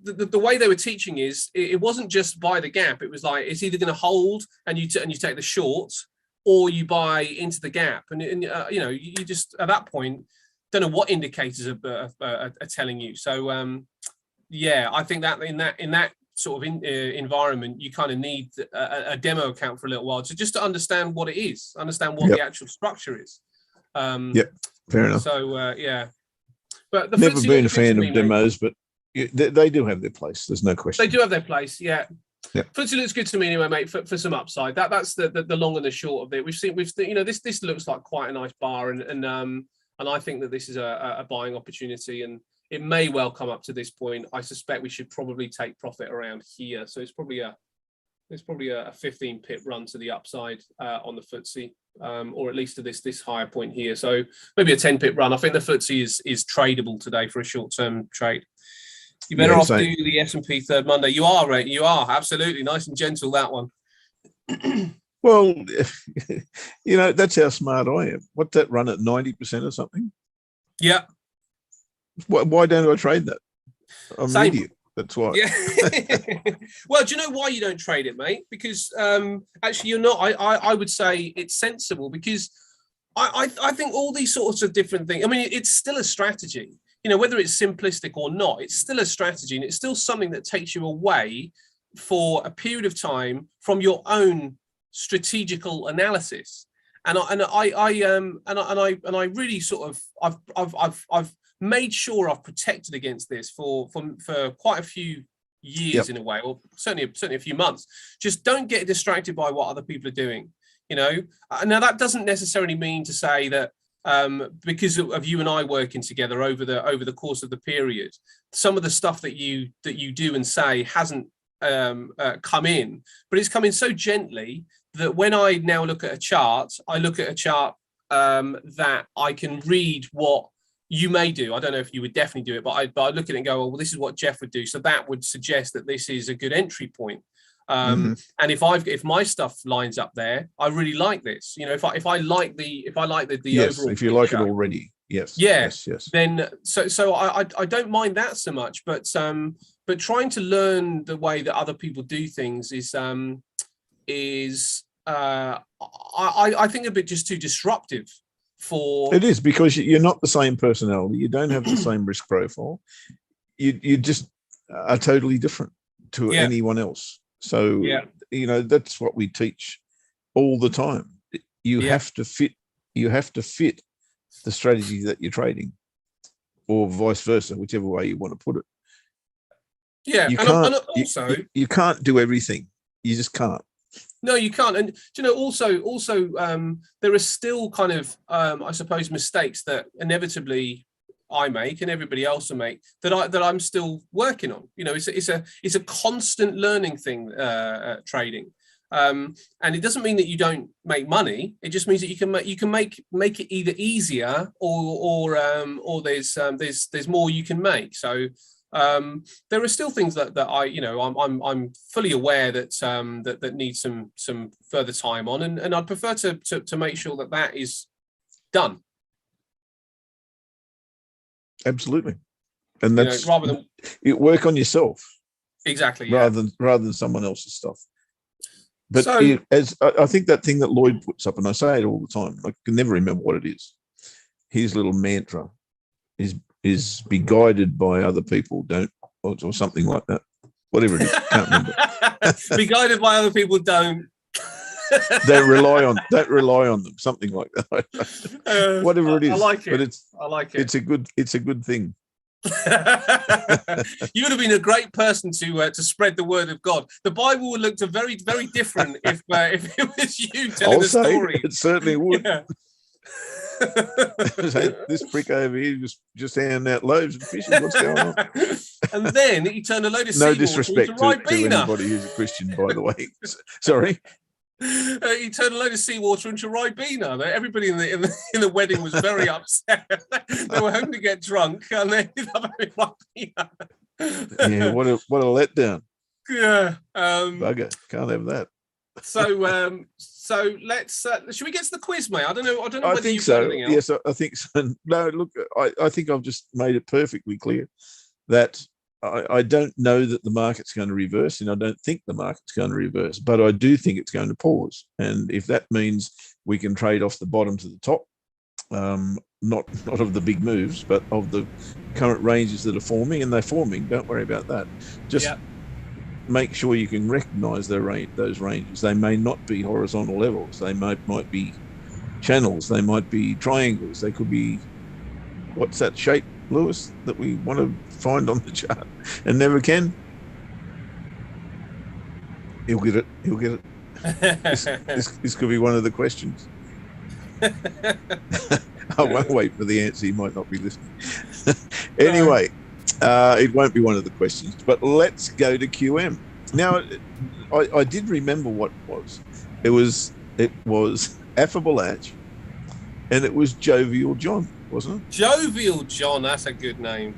Speaker 2: the way they were teaching is it wasn't just buy the gap. It was like, it's either going to hold and you take the short, or you buy into the gap. And you just, at that point, don't know what indicators are telling you. So yeah, I think that in that sort of environment, you kind of need a demo account for a little while to understand what it is, understand what the actual structure is.
Speaker 1: Fair enough.
Speaker 2: So yeah, but the
Speaker 1: never
Speaker 2: FTSE
Speaker 1: been a
Speaker 2: looks good
Speaker 1: fan
Speaker 2: to
Speaker 1: of
Speaker 2: me,
Speaker 1: demos, but they do have their place. There's no question.
Speaker 2: They do have their place. Yeah.
Speaker 1: Yeah.
Speaker 2: FTSE looks good to me anyway, mate. For some upside, that's the long and the short of it. We've seen this looks like quite a nice bar, and I think that this is a buying opportunity, and it may well come up to this point. I suspect we should probably take profit around here. So it's probably a 15 pip run to the upside on the FTSE, or at least to this higher point here. So maybe a 10 pip run. I think the FTSE is tradable today for a short term trade. You better off do the S&P third Monday. You are, right? You are absolutely nice and gentle, that one.
Speaker 1: Well, that's how smart I am. What's that run at 90% or something?
Speaker 2: Yeah.
Speaker 1: Why don't I trade that? I'm an idiot. That's why.
Speaker 2: Yeah. Well, do you know why you don't trade it, mate? Because actually, you're not. I would say it's sensible, because I think all these sorts of different things. I mean, it's still a strategy. Whether it's simplistic or not, it's still a strategy, and it's still something that takes you away for a period of time from your own strategical analysis. And I really sort of I've made sure I've protected against this for quite a few years in a way, or certainly a few months. Just don't get distracted by what other people are doing. Now that doesn't necessarily mean to say that because of you and I working together over the course of the period, some of the stuff that you do and say hasn't come in, but it's come in so gently that when I now look at a chart, I look at a chart that I can read what you may do. I don't know if you would definitely do it, but I look at it and go, well, this is what Jeff would do. So that would suggest that this is a good entry point. And if my stuff lines up there, I really like this. If I like the
Speaker 1: yes,
Speaker 2: overall
Speaker 1: if you like it already, yes, yes.
Speaker 2: Then so I don't mind that so much, but trying to learn the way that other people do things is I think a bit just too disruptive.
Speaker 1: It is, because you're not the same personality. You don't have the same risk profile. You just are totally different to anyone else. So, that's what we teach all the time. You have to fit the strategy that you're trading, or vice versa, whichever way you want to put it.
Speaker 2: Yeah.
Speaker 1: You can't do everything. You just can't.
Speaker 2: No, you can't. And also, there are still kind of, I suppose, mistakes that inevitably I make and everybody else will make that I'm still working on. It's a constant learning thing, trading. And it doesn't mean that you don't make money. It just means that you can make it either easier or there's more you can make. So there are still things that I'm fully aware that need some further time on, and I'd prefer to make sure that is done.
Speaker 1: Absolutely, and that's
Speaker 2: rather than
Speaker 1: you work on yourself.
Speaker 2: Exactly.
Speaker 1: Rather than someone else's stuff. But as I think that thing that Lloyd puts up, and I say it all the time, I can never remember what it is. His little mantra is be guided by other people, or something like that. Whatever it is, can't remember.
Speaker 2: Be guided by other people, don't
Speaker 1: rely on them, something like that. Whatever it is,
Speaker 2: I like it.
Speaker 1: But
Speaker 2: I like it.
Speaker 1: It's a good thing.
Speaker 2: You would have been a great person to spread the word of God. The Bible would look very, very different if it was you telling the story.
Speaker 1: It certainly would. Yeah. This prick over here just handing out loaves and fishing. What's going on?
Speaker 2: And then he turned a load of
Speaker 1: no disrespect to anybody who's a Christian, by the way. Sorry.
Speaker 2: He turned a load of seawater into Ribena. Everybody in the wedding was very upset. They were hoping to get drunk, and they ended up having Ribena.
Speaker 1: Yeah, what a letdown.
Speaker 2: Yeah,
Speaker 1: bugger, can't have that.
Speaker 2: So let's. Should we get to the quiz, mate? I don't know.
Speaker 1: I think so. Yes, I think so. No, look, I think I've just made it perfectly clear that I don't know that the market's going to reverse, and I don't think the market's going to reverse, but I do think it's going to pause. And if that means we can trade off the bottom to the top, not of the big moves, but of the current ranges that are forming, and they're forming. Don't worry about that. Just make sure you can recognize those ranges. They may not be horizontal levels. They might be channels. They might be triangles. They could be, what's that shape, Lewis, that we want to find on the chart and never can? He'll get it. He'll get it. This could be one of the questions. I won't wait for the answer. He might not be listening. Anyway, it won't be one of the questions, but let's go to QM. Now, I did remember what it was. It was Affable Atch, and it was Jovial John, wasn't it?
Speaker 2: Jovial John, that's a good name.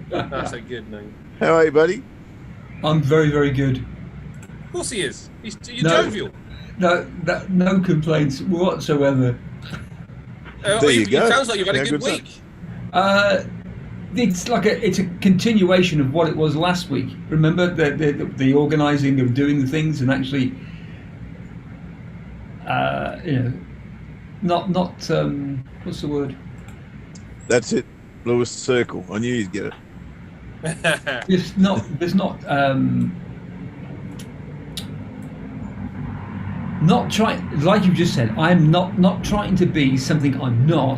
Speaker 2: That's a good name.
Speaker 1: How are you, buddy?
Speaker 3: I'm very, very good.
Speaker 2: Of course he is. You're jovial.
Speaker 3: No complaints whatsoever.
Speaker 1: There you go.
Speaker 2: It sounds like you've had a good week.
Speaker 3: It's a continuation of what it was last week. Remember the organising of doing the things and actually, not what's the word?
Speaker 1: That's it, Lewis. Circle. I knew you'd get it.
Speaker 3: There's not trying, like you just said. I'm not trying to be something I'm not,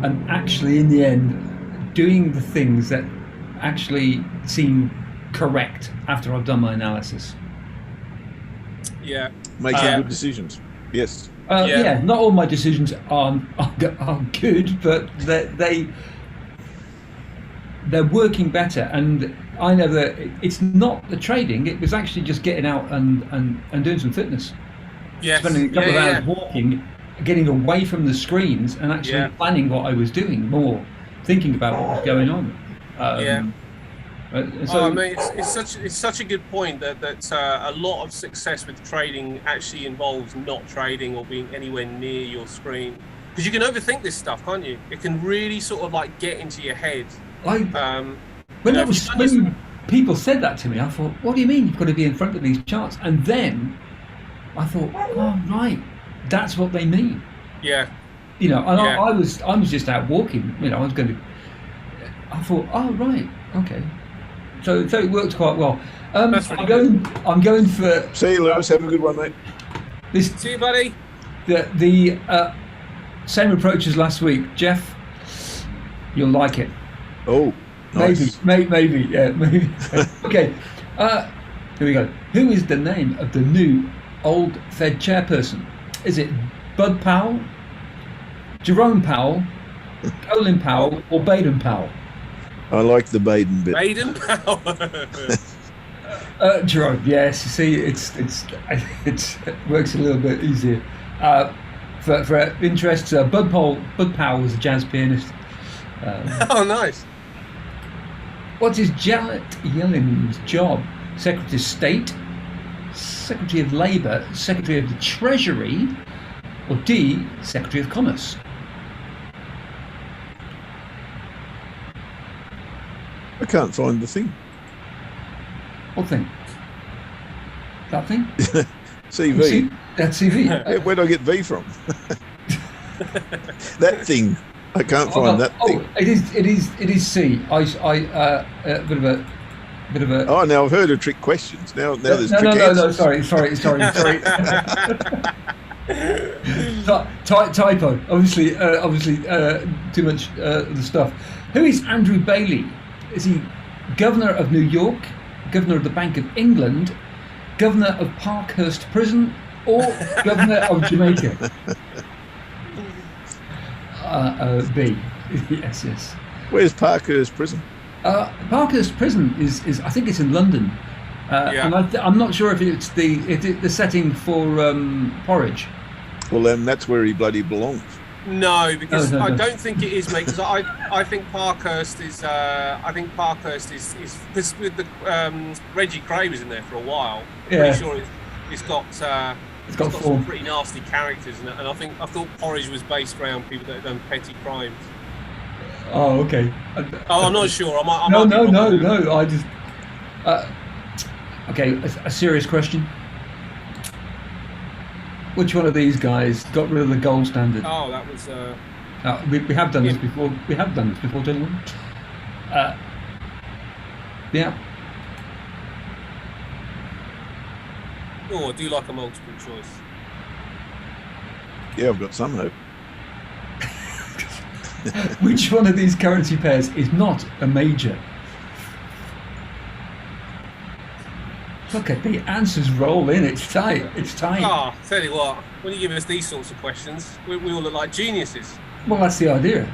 Speaker 3: and actually in the end doing the things that actually seem correct after I've done my analysis.
Speaker 2: Yeah.
Speaker 1: Making good decisions. Yes.
Speaker 3: Not all my decisions are good, but they're working better, and I know that it's not the trading. It was actually just getting out and doing some fitness.
Speaker 2: Yes.
Speaker 3: Spending a couple of hours walking, getting away from the screens, and actually planning what I was doing more, thinking about what was going on.
Speaker 2: It's such a good point that a lot of success with trading actually involves not trading or being anywhere near your screen, because you can overthink this stuff, can't you? It can really sort of like get into your head.
Speaker 3: When people said that to me, I thought, what do you mean you've got to be in front of these charts? And then I thought, oh right, that's what they mean.
Speaker 2: Yeah.
Speaker 3: I was just out walking. I thought, oh right, okay. So it worked quite well. I'm going for.
Speaker 1: See you, Lewis. Have a good one, mate.
Speaker 2: See you, buddy.
Speaker 3: The same approach as last week, Jeff. You'll like it.
Speaker 1: Oh, nice.
Speaker 3: Maybe. Okay. Here we go. Who is the name of the new old Fed chairperson? Is it Bud Powell, Jerome Powell, Colin Powell, or Baden Powell?
Speaker 1: I like the Baden bit.
Speaker 2: Baden Powell.
Speaker 3: Jerome. Yes. You see, it works a little bit easier. For interest, Bud Powell was a jazz pianist.
Speaker 2: Oh, nice.
Speaker 3: What is Janet Yellen's job? Secretary of State, Secretary of Labour, Secretary of the Treasury, or D, Secretary of Commerce?
Speaker 1: I can't find the thing.
Speaker 3: What thing? That thing?
Speaker 1: CV.
Speaker 3: That's CV.
Speaker 1: Where do I get V from? That thing. I can't find that thing.
Speaker 3: It is C. Bit of a.
Speaker 1: Oh, now I've heard of trick questions. Now there's trick answers.
Speaker 3: No. Sorry. Typo. Obviously, too much of the stuff. Who is Andrew Bailey? Is he Governor of New York, Governor of the Bank of England, Governor of Parkhurst Prison, or Governor of Jamaica? B. Yes.
Speaker 1: Where's Parkhurst Prison?
Speaker 3: Parkhurst Prison is I think it's in London. And I'm not sure if it's the setting for Porridge.
Speaker 1: Well, then that's where he bloody belongs.
Speaker 2: No, because I don't think it is, mate. Because I think Parkhurst is. I think Parkhurst is because with the Reggie Cray was in there for a while. Pretty sure it's got some pretty nasty characters in it, and I thought Porridge was based around people that had done petty crimes.
Speaker 3: Oh, okay.
Speaker 2: I'm not sure.
Speaker 3: No. I just. Okay, a serious question. Which one of these guys got rid of the gold standard?
Speaker 2: Oh, that was
Speaker 3: We have done this before. We have done this before, gentlemen. Yeah.
Speaker 2: Oh, I do like a multiple choice.
Speaker 1: Yeah, I've got some hope.
Speaker 3: Which one of these currency pairs is not a major? Look at the answers roll in. It's tight. It's tight.
Speaker 2: Ah, tell you what, when you give us these sorts of questions, we all look like geniuses.
Speaker 3: Well, that's the idea.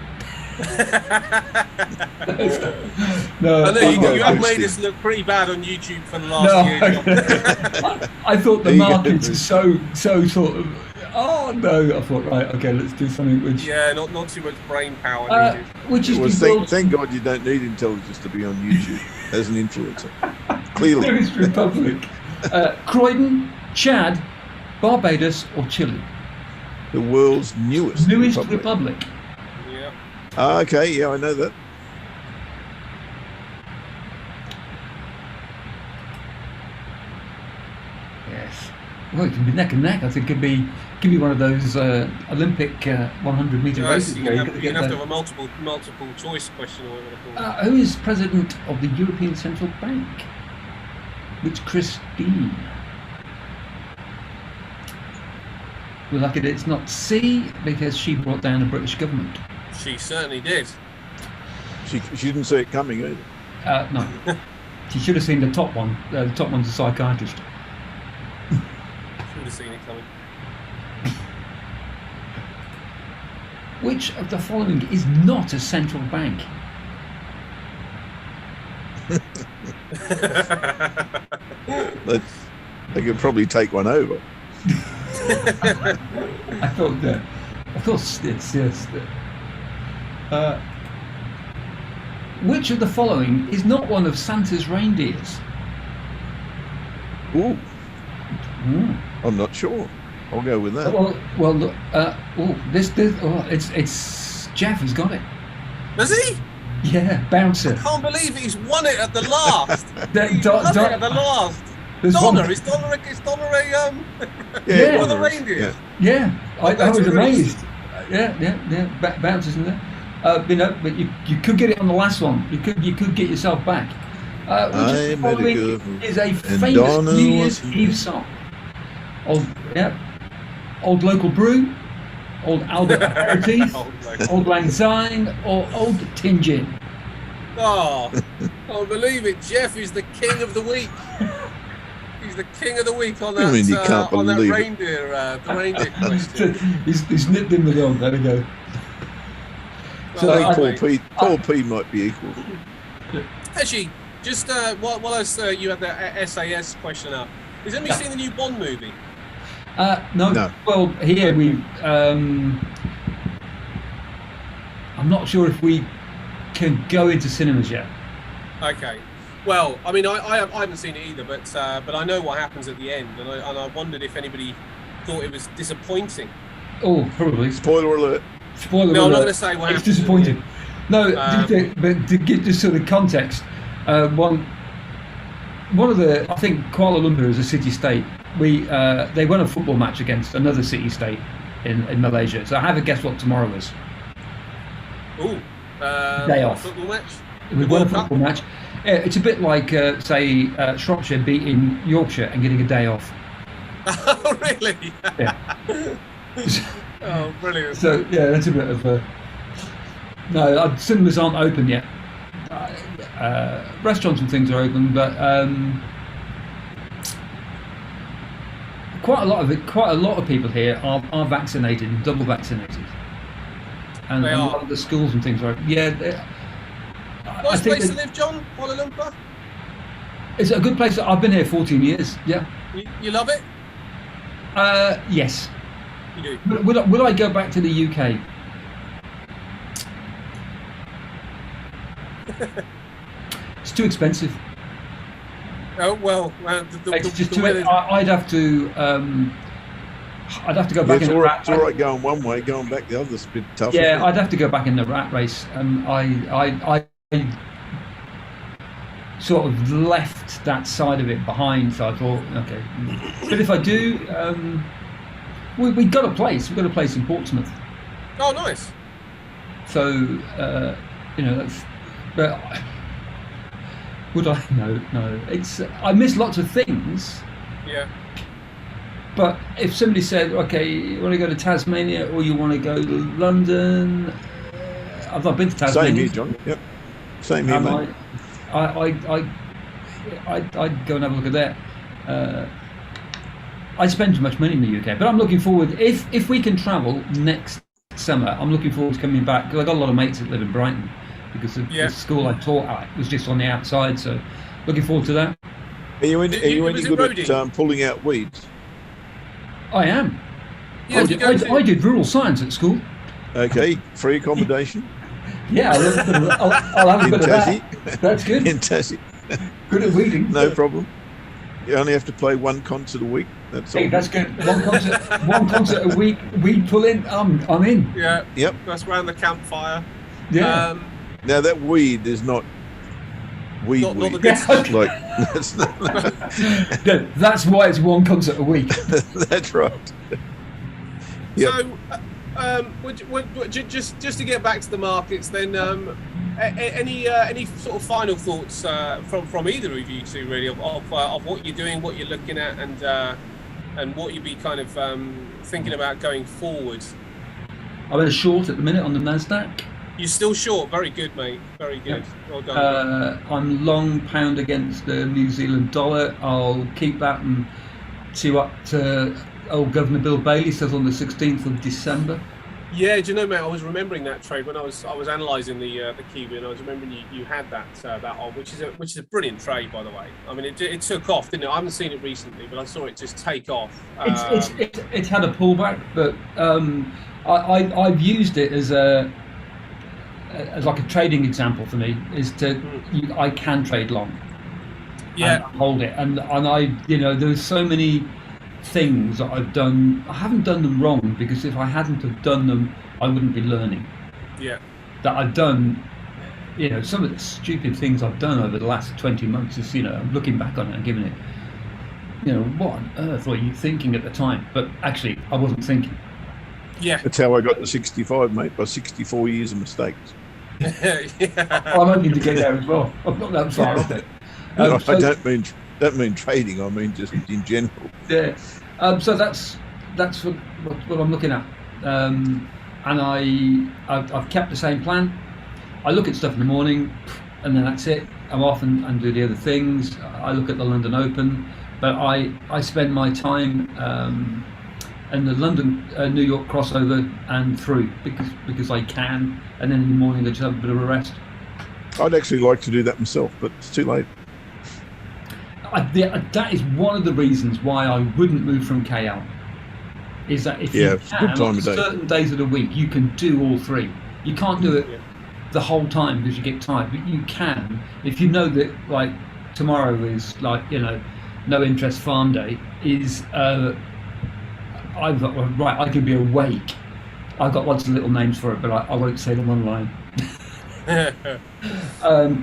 Speaker 3: No,
Speaker 2: I know you have
Speaker 1: Posting.
Speaker 2: made us look pretty bad on YouTube for the last year. John.
Speaker 3: I thought the
Speaker 1: There you go.
Speaker 3: markets are so sort of. Oh no! I thought, right, okay, let's do something which.
Speaker 2: Yeah, not too much brain power needed.
Speaker 3: Which is
Speaker 1: Well,
Speaker 3: the
Speaker 1: thank,
Speaker 3: world's
Speaker 1: thank God you don't need intelligence to be on YouTube as an influencer. Clearly.
Speaker 3: newest republic. Croydon, Chad, Barbados, or Chile?
Speaker 1: The world's newest
Speaker 3: Republic.
Speaker 2: Yeah.
Speaker 1: Okay, yeah, I know that.
Speaker 3: Yes. Well, it can be neck and neck. I think it could be one of those Olympic 100-meter
Speaker 2: Yes,
Speaker 3: races.
Speaker 2: you
Speaker 3: where
Speaker 2: can
Speaker 3: you've got
Speaker 2: have,
Speaker 3: to
Speaker 2: to
Speaker 3: get
Speaker 2: have a multiple choice question or whatever they're called.
Speaker 3: who is president of the European Central Bank? Which Christine? We're lucky that it's not C because she brought down the British government.
Speaker 2: She certainly did.
Speaker 1: She didn't see it coming either.
Speaker 3: No. She should have seen the top one. The top one's a psychiatrist.
Speaker 2: Should have seen it coming.
Speaker 3: Which of the following is not a central bank?
Speaker 1: They could probably take one over.
Speaker 3: I thought that. Of course, yes. Which of the following is not one of Santa's reindeers?
Speaker 1: Ooh,
Speaker 3: Mm.
Speaker 1: I'm not sure. I'll go with that.
Speaker 3: Well, look, it's Jeff who's got it.
Speaker 2: Does he?
Speaker 3: Yeah, bouncer.
Speaker 2: Can't believe he's won it at the last.
Speaker 3: That
Speaker 2: He won it at the last.
Speaker 3: There's
Speaker 2: Donna,
Speaker 3: one-
Speaker 2: is Donna a
Speaker 3: Yeah.
Speaker 2: one of the
Speaker 1: there is.
Speaker 2: reindeers?
Speaker 3: Yeah, I
Speaker 2: That's
Speaker 3: was
Speaker 2: really-
Speaker 3: amazed. Yeah. Bouncers in there. But you could get it on the last one. You could get yourself back. Which
Speaker 1: I
Speaker 3: of the
Speaker 1: met a
Speaker 3: following
Speaker 1: girl
Speaker 3: is a
Speaker 1: and
Speaker 3: famous
Speaker 1: Donna
Speaker 3: New Year's
Speaker 1: was-
Speaker 3: Eve song? Old local brew, old Albert aperitif,
Speaker 2: Oh, no.
Speaker 3: old Lang Syne, or old Tin Gin.
Speaker 2: Oh, can't believe it. Jeff is the king of the week. He's the king of the week on that,
Speaker 1: I mean, you can't
Speaker 2: on that
Speaker 1: believe it.
Speaker 2: reindeer, the reindeer question.
Speaker 3: he's nipped in with on. There we go. So,
Speaker 2: Well,
Speaker 1: Paul
Speaker 2: anyway,
Speaker 1: P might be equal.
Speaker 2: actually, just while you had the SAS question up, has anybody seen the new Bond movie?
Speaker 3: No.
Speaker 1: No.
Speaker 3: Well, here we. I'm not sure if we can go into cinemas yet.
Speaker 2: Okay. Well, I mean, I haven't seen it either, but I know what happens at the end, and I wondered if anybody thought it was disappointing.
Speaker 3: Oh, probably.
Speaker 1: Spoiler alert.
Speaker 3: Spoiler
Speaker 2: No, I'm not
Speaker 3: alert.
Speaker 2: going to say what
Speaker 3: It's
Speaker 2: happens.
Speaker 3: disappointing. No,
Speaker 2: Um,
Speaker 3: but to get this sort of context, one of the, I think Kuala Lumpur is a city-state. They won a football match against another city-state in Malaysia. So I have a guess what tomorrow is.
Speaker 2: Ooh,
Speaker 3: Day off.
Speaker 2: Football match.
Speaker 3: We won a football match. It's a bit like, say, Shropshire beating Yorkshire and getting a day off.
Speaker 2: Oh, really?
Speaker 3: Yeah.
Speaker 2: Oh, brilliant.
Speaker 3: So yeah, that's a bit of a. No, cinemas aren't open yet. Restaurants and things are open, but quite a lot of people here are vaccinated, double vaccinated, and
Speaker 2: They
Speaker 3: a
Speaker 2: are.
Speaker 3: lot of the schools and things are. Yeah, I
Speaker 2: Nice
Speaker 3: think
Speaker 2: place to
Speaker 3: that
Speaker 2: live, John. Kuala Lumpur.
Speaker 3: it's a good place. I've been here 14 years. Yeah.
Speaker 2: You love it?
Speaker 3: Yes.
Speaker 2: You do.
Speaker 3: Will I go back to the UK? It's too expensive.
Speaker 2: Oh well.
Speaker 3: It's just
Speaker 2: the
Speaker 3: too.
Speaker 2: weather-
Speaker 3: I'd have to. I'd have to go back
Speaker 1: It's
Speaker 3: in
Speaker 1: all
Speaker 3: the
Speaker 1: right,
Speaker 3: rat.
Speaker 1: it's all right going one way, going back the other's a bit tough.
Speaker 3: Yeah, I'd have to go back in the rat race. I sort of left that side of it behind, so I thought, okay. But if I do, we got a place. We've got a place in Portsmouth.
Speaker 2: Oh, nice.
Speaker 3: So that's. But would I? No. It's I miss lots of things.
Speaker 2: Yeah.
Speaker 3: But if somebody said, okay, you want to go to Tasmania or you want to go to London, I've not been to Tasmania.
Speaker 1: Same here, John. Yep. Same here, mate.
Speaker 3: I'd go and have a look at that. I spend too much money in the UK, but I'm looking forward. If we can travel next summer, I'm looking forward to coming back because I got a lot of mates that live in Brighton because the school I taught at was just on the outside. So looking forward to that.
Speaker 1: Are you any good at pulling out weeds?
Speaker 3: I am.
Speaker 2: Yeah,
Speaker 3: I did rural science at school.
Speaker 1: Okay, free accommodation.
Speaker 3: Yeah, I'll have a bit of that. That's good.
Speaker 1: In Tassie.
Speaker 3: Good at weeding.
Speaker 1: No problem. You only have to play one concert a week. That's all.
Speaker 3: That's good. One concert a week. Weed pulling. I'm in.
Speaker 2: Yeah.
Speaker 1: Yep.
Speaker 2: That's around the campfire.
Speaker 3: Yeah.
Speaker 1: Now that weed is not weed.
Speaker 2: Not the
Speaker 1: weed.
Speaker 2: good
Speaker 1: It's like that's not,
Speaker 3: No, that's why it's one concert a week.
Speaker 1: that's right. Yep.
Speaker 2: So, just to get back to the markets, then any sort of final thoughts from either of you two, really, of what you're doing, what you're looking at, and what you'd be kind of thinking about going forward?
Speaker 3: I'm in a short at the minute on the Nasdaq.
Speaker 2: You're still short. Very good, mate. Very good. Yep. Well done.
Speaker 3: I'm long pound against the New Zealand dollar. I'll keep that and see what old Governor Bill Bailey says on the 16th of December.
Speaker 2: Yeah, do you know, mate? I was remembering that trade when I was analysing the Kiwi, and I was remembering you had that on, which is a brilliant trade, by the way. I mean, it took off, didn't it? I haven't seen it recently, but I saw it just take off.
Speaker 3: It's had a pullback, but I've used it as like a trading example for me. I can trade long.
Speaker 2: Yeah.
Speaker 3: And hold it, and I there's so many things that I've done. I haven't done them wrong because if I hadn't have done them, I wouldn't be learning.
Speaker 2: Yeah.
Speaker 3: That I've done, some of the stupid things I've done over the last 20 months is, I'm looking back on it and giving it, what on earth were you thinking at the time? But actually, I wasn't thinking.
Speaker 2: Yeah.
Speaker 1: That's how I got to 65, mate, by 64 years of mistakes.
Speaker 2: Yeah.
Speaker 3: I'm hoping to get there as well. I'm not that far off it.
Speaker 1: No, I don't mean trading. I mean just in general.
Speaker 3: Yeah. So that's what I'm looking at, and I've kept the same plan. I look at stuff in the morning, and then that's it. I'm off and do the other things. I look at the London Open, but I spend my time in the London New York crossover and through because I can, and then in the morning I just have a bit of a rest.
Speaker 1: I'd actually like to do that myself, but it's too late.
Speaker 3: That is one of the reasons why I wouldn't move from KL. Is that if you can, on certain days of the week, you can do all three. You can't do it the whole time because you get tired, but you can if you know that like tomorrow is like no interest farm day. I've got right. I can be awake. I've got lots of little names for it, but I won't say them online.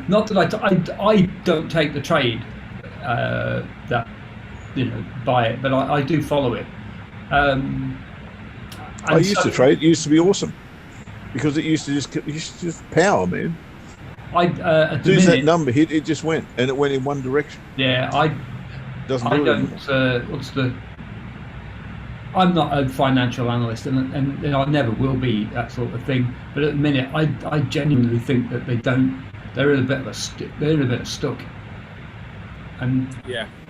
Speaker 3: Not that I don't take the trade. That buy it, but I do follow it.
Speaker 1: I used to trade. It used to be awesome because it used to just power, man. As soon as that number hit, it just went, and it went in one direction.
Speaker 3: Yeah, I'm not a financial analyst, and I never will be that sort of thing. But at the minute, I genuinely think that they're in a bit of stuck. And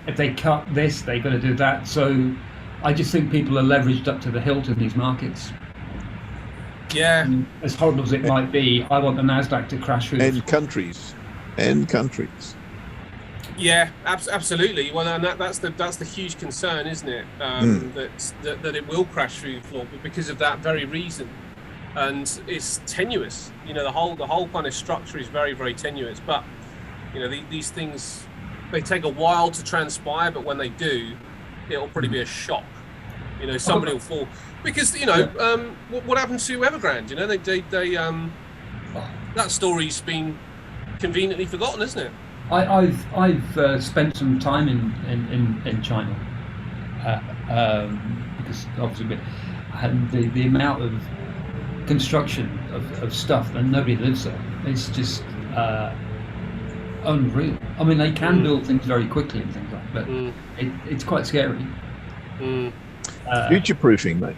Speaker 3: if they cut this, they're going to do that. So I just think people are leveraged up to the hilt in these markets.
Speaker 2: Yeah.
Speaker 3: And as horrible as it might be, I want the Nasdaq to crash through.
Speaker 1: And countries.
Speaker 2: Yeah, absolutely. Well, and that's the huge concern, isn't it? That it will crash through the floor because of that very reason. And it's tenuous. The whole kind of structure is very, very tenuous. But these things, they take a while to transpire, but when they do, it'll probably be a shock. Somebody will fall because what happened to Evergrande? They that story's been conveniently forgotten, isn't it?
Speaker 3: I've spent some time in China because obviously, and the amount of construction of stuff, and nobody lives there. It's just unreal. I mean, they can build things very quickly and things like that, but it's quite scary.
Speaker 1: Future proofing, mate.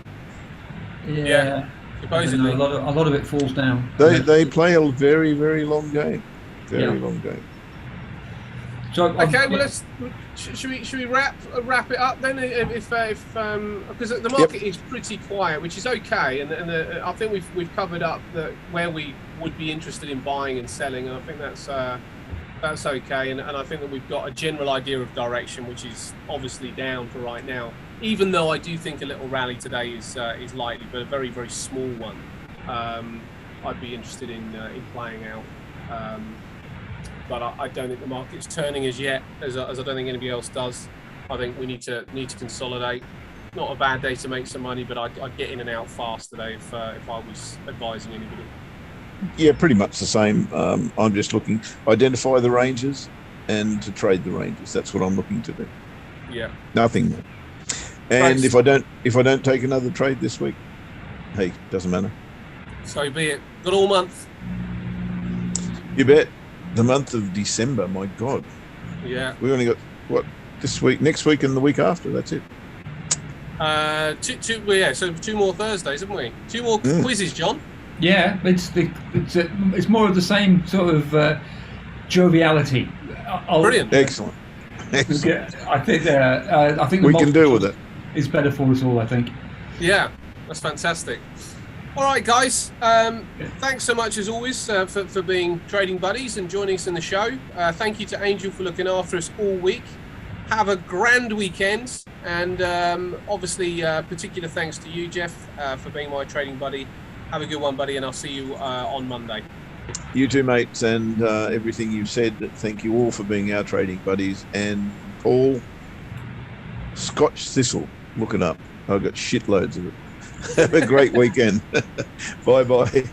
Speaker 3: Yeah.
Speaker 2: Supposedly.
Speaker 3: A lot of it falls down.
Speaker 1: They play a very, very long game. Very long game.
Speaker 3: So,
Speaker 2: okay, well, should we wrap it up then? If because the market is pretty quiet, which is okay, and I think we've covered up where we would be interested in buying and selling, and I think that's okay, and I think that we've got a general idea of direction, which is obviously down for right now. Even though I do think a little rally today is likely, but a very, very small one. I'd be interested in playing out. But I don't think the market's turning as yet, as I don't think anybody else does. I think we need to consolidate. Not a bad day to make some money, but I'd get in and out fast today if I was advising anybody.
Speaker 1: Yeah, pretty much the same. I'm just looking, identify the ranges and to trade the ranges. That's what I'm looking to do.
Speaker 2: Yeah.
Speaker 1: Nothing more. And if I don't take another trade this week, hey, doesn't matter.
Speaker 2: So be it. Got all month.
Speaker 1: You bet. The month of December, my God.
Speaker 2: Yeah.
Speaker 1: We only got this week, next week, and the week after. That's it.
Speaker 2: So 2 more Thursdays, haven't we? 2 more quizzes, John.
Speaker 3: Yeah, it's more of the same sort of joviality.
Speaker 2: Brilliant.
Speaker 1: Excellent.
Speaker 3: Yeah, I think
Speaker 1: we can deal with it.
Speaker 3: It's better for us all, I think.
Speaker 2: Yeah, that's fantastic. All right, guys. Thanks so much, as always, for being trading buddies and joining us in the show. Thank you to Angel for looking after us all week. Have a grand weekend. And obviously, particular thanks to you, Jeff, for being my trading buddy. Have a good one, buddy, and I'll see you on Monday.
Speaker 1: You too, mates, and everything you've said. Thank you all for being our trading buddies. And Paul, Scotch Thistle, look it up. I've got shitloads of it. Have a great weekend. Bye-bye.